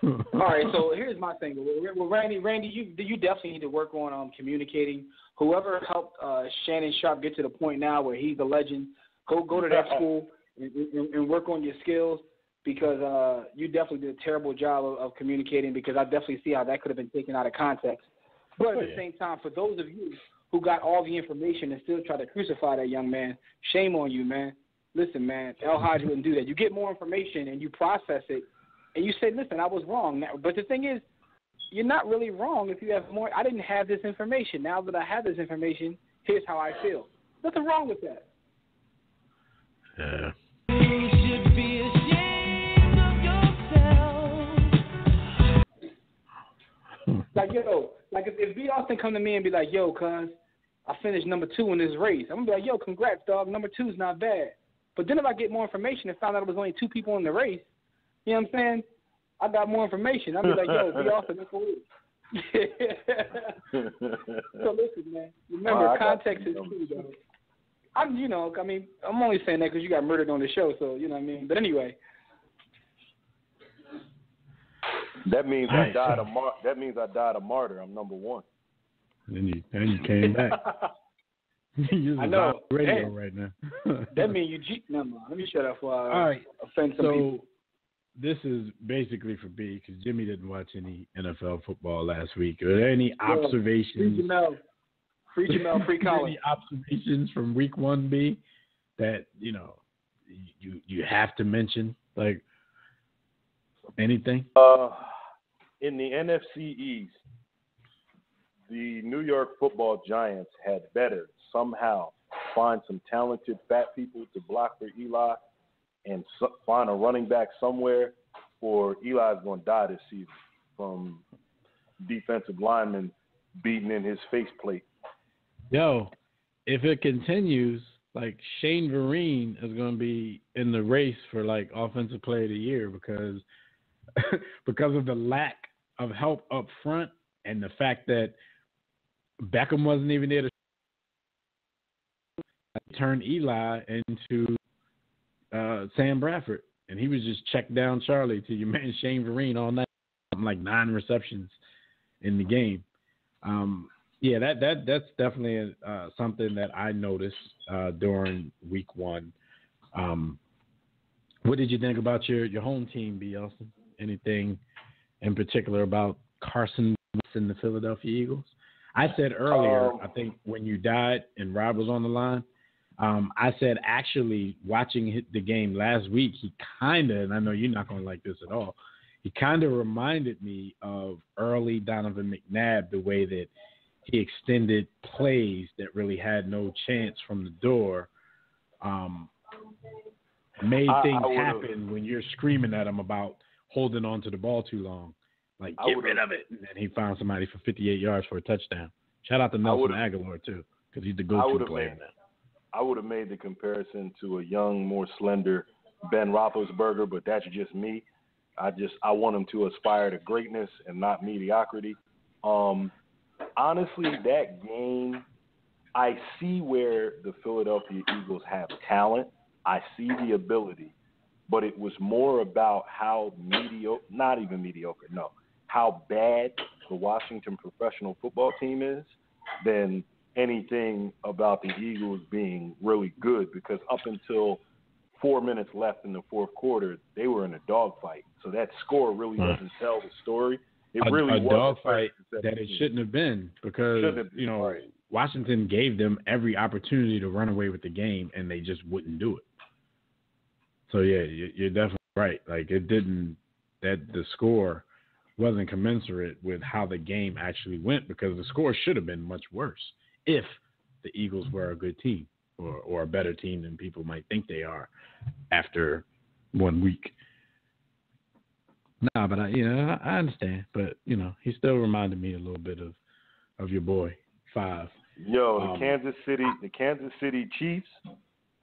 All right, so here's my thing. Well, Randy, you definitely need to work on communicating. Whoever helped Shannon Sharpe get to the point now where he's a legend, go to that school and work on your skills, because you definitely did a terrible job of communicating, because I definitely see how that could have been taken out of context. But at the same time, for those of you who got all the information and still try to crucify that young man, shame on you, man. Listen, man, El Hajj wouldn't do that. You get more information and you process it, and you say, listen, I was wrong. But the thing is, you're not really wrong if you have more. I didn't have this information. Now that I have this information, here's how I feel. Nothing wrong with that. Yeah. Like if B. Austin come to me and be like, cuz, I finished number 2 in this race, I'm going to be like, congrats, dog. Number 2 is not bad. But then if I get more information and found out it was only 2 people in the race, you know what I'm saying? I got more information. I'll be like, B. Austin, that's for you. So listen, man. Remember, context is key, though. I'm only saying that because you got murdered on the show, so you know what I mean. But anyway. That means I died a martyr. I'm number 1. And you came back. I know. Radio right now. That means you cheat. No, let me shut up before I offend some people. This is basically for B, because Jimmy didn't watch any NFL football last week. Are there any observations? Free Jamel, free Colin. Any observations from week 1, B, that you have to mention, like anything? In the NFC East, the New York Football Giants had better somehow find some talented fat people to block for Eli and find a running back somewhere, or Eli's going to die this season from defensive linemen beating in his faceplate. If it continues, like Shane Vereen is going to be in the race for like Offensive Player of the Year because of the lack of help up front and the fact that Beckham wasn't even there to turn Eli into Sam Bradford, and he was just check down Charlie to your man Shane Vereen all night, like 9 receptions in the game. That's definitely something that I noticed during week 1. What did you think about your home team, B. Elston? Anything in particular about Carson Wentz and the Philadelphia Eagles? I said earlier, I think when you died and Rob was on the line, I said actually watching the game last week, he kind of, and I know you're not going to like this at all, he kind of reminded me of early Donovan McNabb, the way that he extended plays that really had no chance from the door, made things happen when you're screaming at him about holding on to the ball too long. Like, get rid of it. And then he found somebody for 58 yards for a touchdown. Shout out to Nelson Aguilar, too, because he's the go-to player now. I would have made the comparison to a young, more slender Ben Roethlisberger, but that's just me. I want him to aspire to greatness and not mediocrity. Honestly, that game, I see where the Philadelphia Eagles have talent. I see the ability, but it was more about how how bad the Washington professional football team is than anything about the Eagles being really good, because up until 4 minutes left in the fourth quarter, they were in a dogfight. So that score really doesn't tell the story. It really was a dogfight that it shouldn't have been, because Washington gave them every opportunity to run away with the game, and they just wouldn't do it. So yeah, you're definitely right. Like, the score wasn't commensurate with how the game actually went, because the score should have been much worse if the Eagles were a good team or a better team than people might think they are after 1 week. Nah, but I understand. But, he still reminded me a little bit of your boy, Five. The Kansas City Chiefs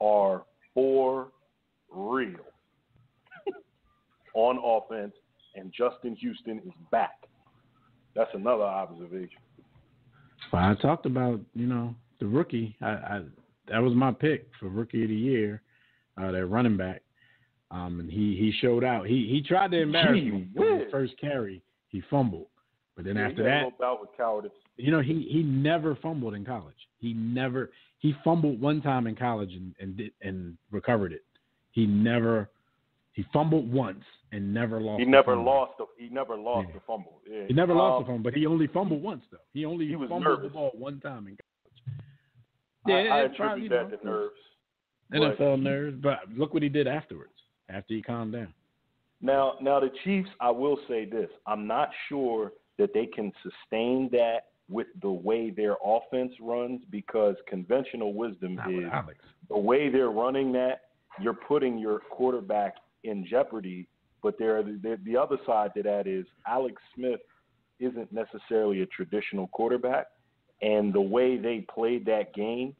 are for real on offense, and Justin Houston is back. That's another observation. Well, I talked about, the rookie. That was my pick for rookie of the year, that running back. And he showed out. He tried to embarrass me for his first carry. He fumbled. But then after that, with cowardice. He never fumbled in college. He fumbled one time in college and recovered it. He fumbled once and never lost. He never lost the fumble. Yeah. He never lost the fumble, but he only fumbled once though. He was fumbled nervous. the ball one time in college. Yeah, I attribute that to nerves. NFL nerves, but look what he did afterwards. After he calmed down. Now the Chiefs, I will say this: I'm not sure that they can sustain that with the way their offense runs, because conventional wisdom is the way they're running that, you're putting your quarterback in jeopardy. But the other side to that is Alex Smith isn't necessarily a traditional quarterback, and the way they played that game,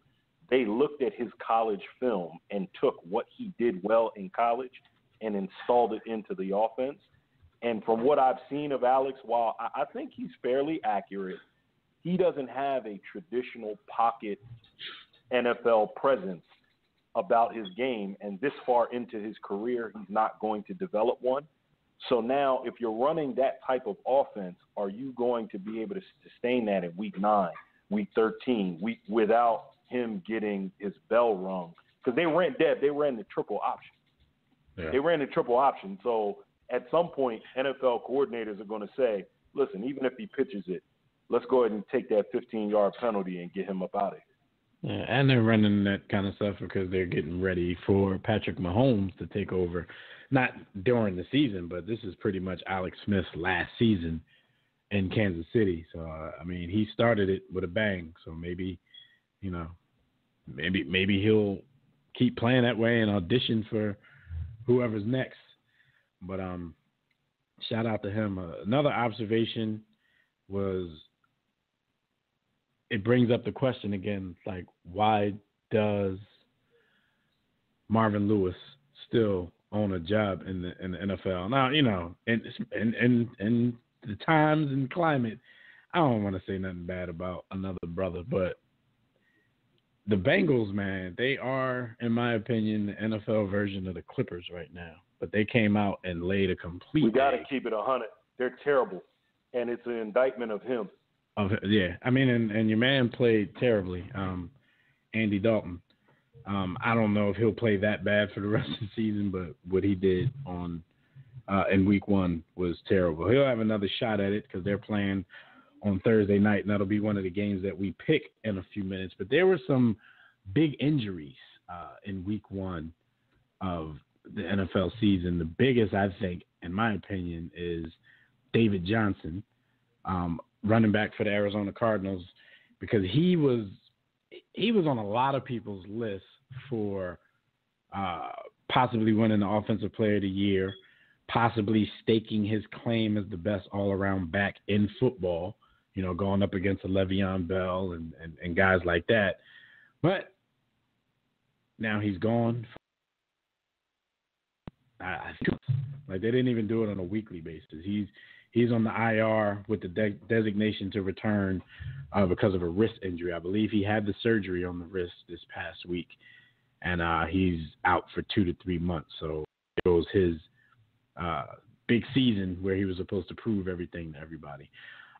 they looked at his college film and took what he did well in college and installed it into the offense. And from what I've seen of Alex, while I think he's fairly accurate, he doesn't have a traditional pocket NFL presence about his game. And this far into his career, he's not going to develop one. So now if you're running that type of offense, are you going to be able to sustain that in week 9, week 13, without him getting his bell rung? Because they ran the triple option. Yeah. They ran the triple option. So at some point, NFL coordinators are going to say, listen, even if he pitches it, let's go ahead and take that 15-yard penalty and get him up out of here. Yeah, and they're running that kind of stuff because they're getting ready for Patrick Mahomes to take over. Not during the season, but this is pretty much Alex Smith's last season in Kansas City. So, he started it with a bang. So maybe, maybe he'll keep playing that way and audition for whoever's next. But shout out to him. Another observation was, it brings up the question again, like, why does Marvin Lewis still own a job in the NFL? Now, in the times and climate, I don't want to say nothing bad about another brother, but the Bengals, man, they are, in my opinion, the NFL version of the Clippers right now. But they came out and laid a complete. We got to keep it 100. They're terrible, and it's an indictment of him. And your man played terribly, Andy Dalton. I don't know if he'll play that bad for the rest of the season, but what he did in week 1 was terrible. He'll have another shot at it because they're playing on Thursday night, and that'll be one of the games that we pick in a few minutes. But there were some big injuries in week 1 of the NFL season. The biggest, I think, in my opinion, is David Johnson, running back for the Arizona Cardinals, because he was on a lot of people's lists for possibly winning the Offensive Player of the Year, possibly staking his claim as the best all-around back in football, going up against a Le'Veon Bell and guys like that. But now he's gone. I think like they didn't even do it on a weekly basis. He's on the IR with the designation to return because of a wrist injury. I believe he had the surgery on the wrist this past week, and he's out for 2 to 3 months. So it was his big season where he was supposed to prove everything to everybody.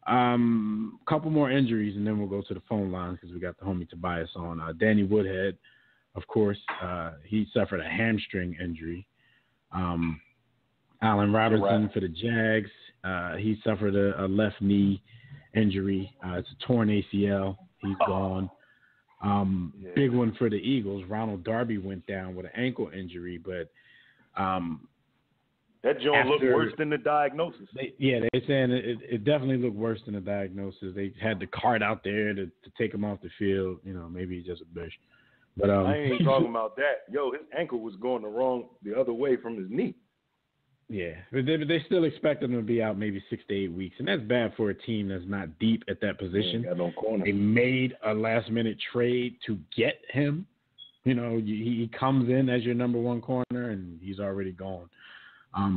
Couple more injuries, and then we'll go to the phone lines because we got the homie Tobias on. Danny Woodhead, of course, he suffered a hamstring injury. Allen Robinson for the Jags, he suffered a left knee injury. It's a torn ACL. He's gone. Big one for the Eagles. Ronald Darby went down with an ankle injury, but that joint looked worse than the diagnosis. They're saying it definitely looked worse than the diagnosis. They had the cart out there to take him off the field. Maybe he's just a bitch. But I ain't even talking about that. Yo, his ankle was going the other way from his knee. Yeah, but they still expect him to be out maybe 6 to 8 weeks, and that's bad for a team that's not deep at that position. Got no corner. They made a last-minute trade to get him. He comes in as your number one corner, and he's already gone.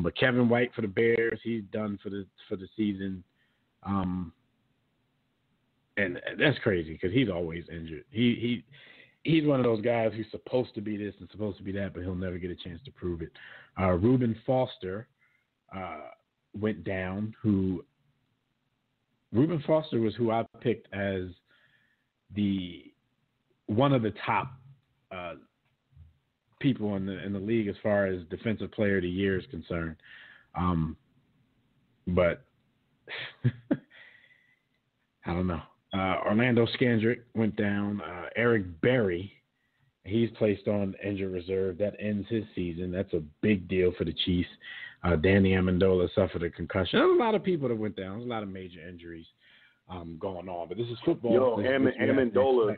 But Kevin White for the Bears, he's done for the season. And that's crazy because he's always injured. He's one of those guys who's supposed to be this and supposed to be that, but he'll never get a chance to prove it. Reuben Foster went down. Reuben Foster was who I picked as one of the top people in the league as far as defensive player of the year is concerned. But I don't know. Orlando Scandrick went down. Eric Berry, he's placed on injured reserve. That ends his season. That's a big deal for the Chiefs. Danny Amendola suffered a concussion. There's a lot of people that went down. There's a lot of major injuries going on. But this is football. Amendola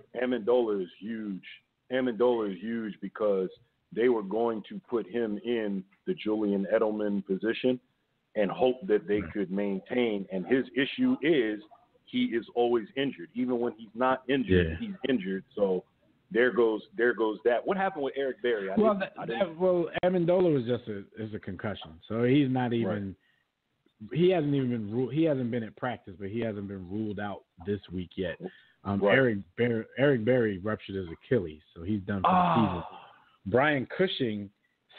is huge. Amendola is huge because they were going to put him in the Julian Edelman position and hope that they could maintain. And his issue is he is always injured. Even when he's not injured, he's injured. So there goes that. What happened with Eric Berry? Amendola was just a concussion. So he's not even he hasn't even been ruled. He hasn't been at practice, but he hasn't been ruled out this week yet. Eric Berry ruptured his Achilles, so he's done for the season. Brian Cushing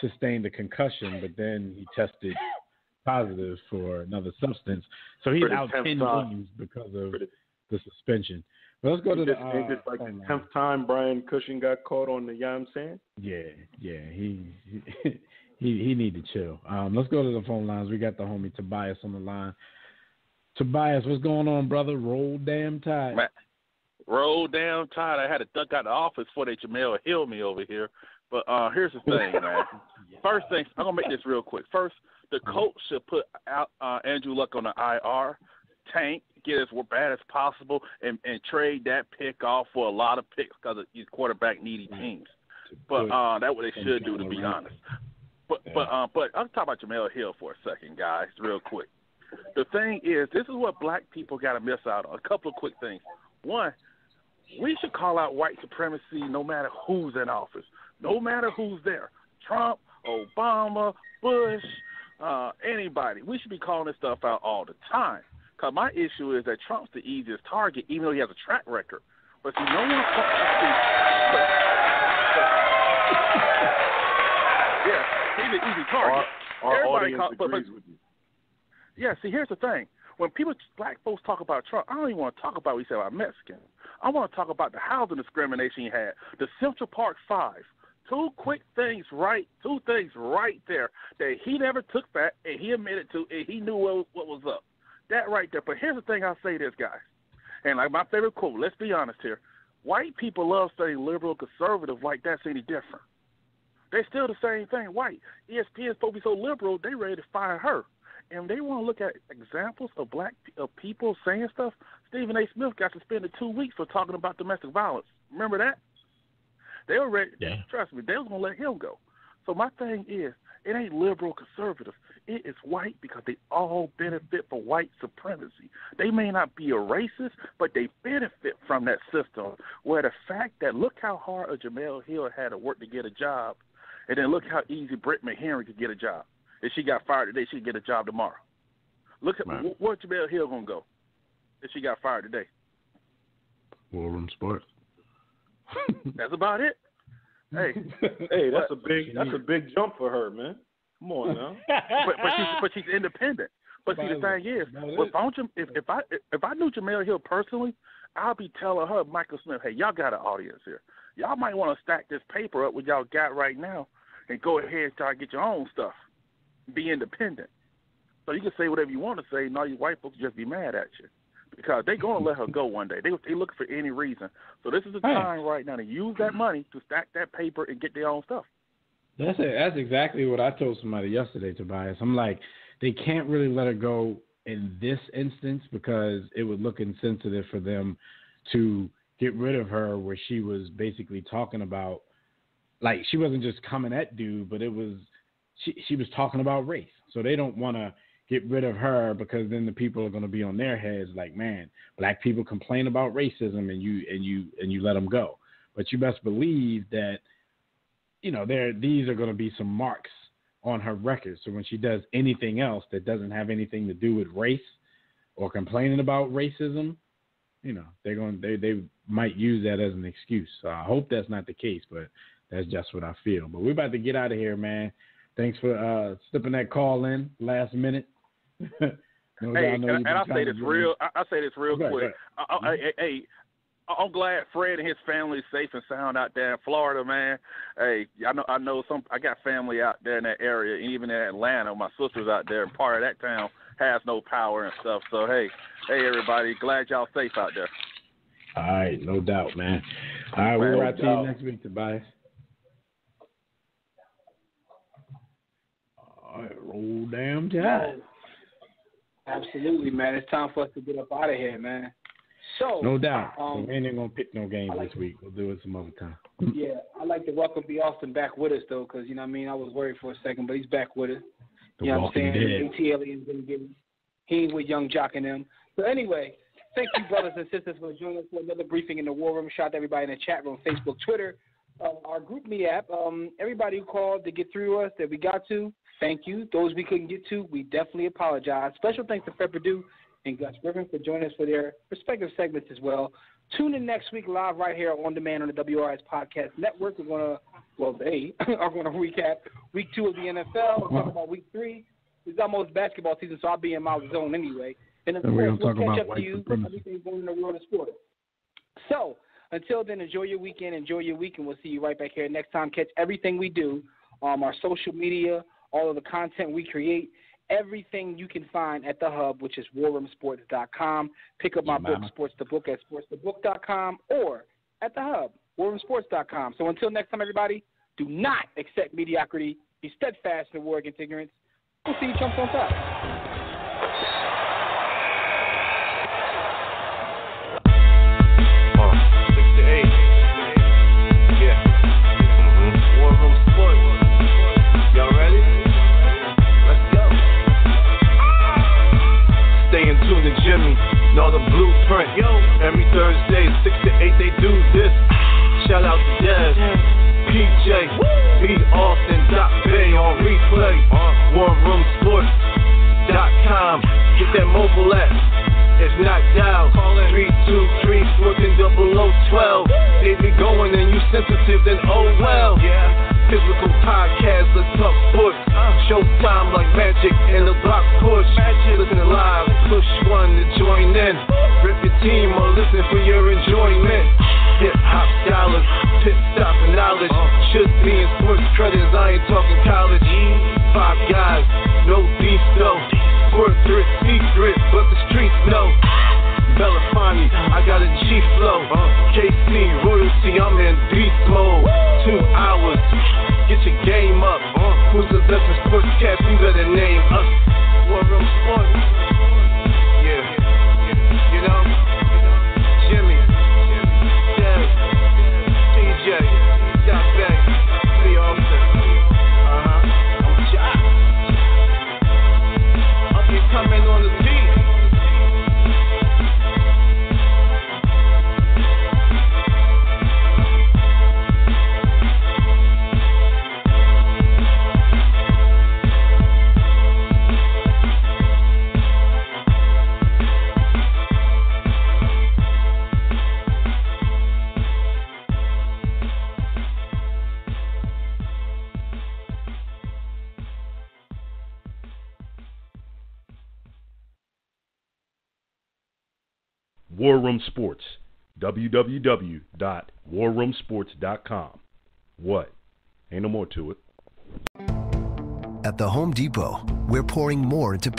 sustained a concussion, but then he tested positive for another substance, so he's out 10 games because of the suspension. But let's go to the. Ain't this like the 10th time Brian Cushing got caught on the Yam Sand? Yeah, he need to chill. Let's go to the phone lines. We got the homie Tobias on the line. Tobias, what's going on, brother? Roll damn tide. Roll damn tide. I had to duck out the office before they Jamel Hill me over here. But here's the thing, man. First thing, I'm going to make this real quick. First, the coach should put out Andrew Luck on the IR, tank, get as bad as possible, and trade that pick off for a lot of picks because of these quarterback-needy teams. But that's what they should do, to be honest. But I'll talk about Jamel Hill for a second, guys, real quick. The thing is, this is what black people got to miss out on. A couple of quick things. One, we should call out white supremacy no matter who's in office, no matter who's there. Trump, Obama, Bush, anybody. We should be calling this stuff out all the time. Because my issue is that Trump's the easiest target, even though he has a track record. But see, no one yeah, he's an easy target. Our audience agrees with you. Yeah, see, here's the thing. When black folks talk about Trump, I don't even want to talk about what he said about Mexicans. I want to talk about the housing discrimination he had. The Central Park 5. Two things right there that he never took back, and he admitted to, and he knew what was up. That right there. But here's the thing I'll say this, guys. And like my favorite quote, let's be honest here. White people love saying liberal, conservative like that's any different. They're still the same thing. White. ESPN is supposed to be so liberal, they ready to fire her. And they want to look at examples of black people saying stuff. Stephen A. Smith got suspended 2 weeks for talking about domestic violence. Remember that? They were ready. Yeah. Trust me, they was going to let him go. So my thing is, it ain't liberal conservative. It is white because they all benefit from white supremacy. They may not be a racist, but they benefit from that system. Where the fact that look how hard a Jemele Hill had to work to get a job, and then look how easy Britt McHenry could get a job. If she got fired today, she could get a job tomorrow. Look at where Jemele Hill gonna go if she got fired today. War Room Sports. That's about it. Hey, that's a big jump for her, man. Come on now. but she's independent. But see, the thing is, if I knew Jemele Hill personally, I'll be telling her, Michael Smith, hey, y'all got an audience here. Y'all might want to stack this paper up with y'all got right now and go ahead and try to get your own stuff. Be independent. So you can say whatever you want to say, and all you white folks just be mad at you. Because they're going to let her go one day. They look for any reason. So this is the time right now to use that money to stack that paper and get their own stuff. That's it. That's exactly what I told somebody yesterday, Tobias. I'm like, they can't really let her go in this instance because it would look insensitive for them to get rid of her where she was basically talking about, like, she wasn't just coming at dude, but it was, she was talking about race. So they don't want to get rid of her because then the people are going to be on their heads like, man, black people complain about racism and you let them go. But you best believe that, you know, these are going to be some marks on her record. So when she does anything else that doesn't have anything to do with race or complaining about racism, you know, they might use that as an excuse. So I hope that's not the case, but that's just what I feel. But we're about to get out of here, man. Thanks for slipping that call in last minute. Hey, and I'll say this real quick. Hey, I'm glad Fred and his family is safe and sound out there in Florida, man. Hey, I know I got family out there in that area, even in Atlanta. My sister's out there, and part of that town has no power and stuff. So hey, everybody, glad y'all safe out there. All right, no doubt, man. All right, we'll wrap to you next week, Tobias. All right, roll damn tide. Absolutely, man. It's time for us to get up out of here, man. So no doubt. We ain't gonna pick no games this week. We'll do it some other time. Yeah, I'd like to welcome B. Austin back with us though, because you know what I mean. I was worried for a second, but he's back with us. The you know what I'm saying? AT Aliens didn't get him. He ain't with Young Jock and them. So anyway, thank you, brothers and sisters, for joining us for another briefing in the War Room. Shout out to everybody in the chat room, Facebook, Twitter, our GroupMe app. Everybody who called to get through us that we got to, thank you. Those we couldn't get to, we definitely apologize. Special thanks to Fred Perdue and Gus Griffin for joining us for their respective segments as well. Tune in next week live right here on demand on the WRS Podcast Network. We're going to, they are going to recap week 2 of the NFL. We'll talk about week 3. It's almost basketball season, so I'll be in my zone anyway. And of course, we'll catch up to you on everything going in the world of sport. So until then, enjoy your weekend, enjoy your week, and we'll see you right back here next time. Catch everything we do, our social media, all of the content we create, everything you can find at the hub, which is warroomsports.com. Pick up my book, Sports the Book, at sportsthebook.com or at the hub, warroomsports.com. So until next time, everybody, do not accept mediocrity. Be steadfast in the war against ignorance. We'll see you jump on top. Jimmy, know the blueprint. Every Thursday, 6 to 8, they do this. Shout out to Dez, PJ, B. Austin, Bay on replay. OneRoomSports.com. Get that mobile app. It's knocked out. 323-1400-12. They be going and you sensitive, then oh well. Physical podcast, let's talk sports. Showtime like magic in the block push. Listen live, push 1 to join in. Rip your team or listen for your enjoyment. appointment. Hip hop scholars, pit stop and knowledge. Should be in sports credits, I ain't talking college. 5 guys, no beef though. Corporate secret, but the streets know. Belafonte, I got a G flow. KC, royalty, I'm in beast mode. 2 hours, get your game up. Who's the best in sportscast? You better name us. War Room Sports. Yeah, you know, Jimmy, Dev, TJ, Doc Beck, Lee Austin. I'm Jock. Up and coming on the beat. War Room Sports, www.warroomsports.com. What? Ain't no more to it. At the Home Depot, we're pouring more into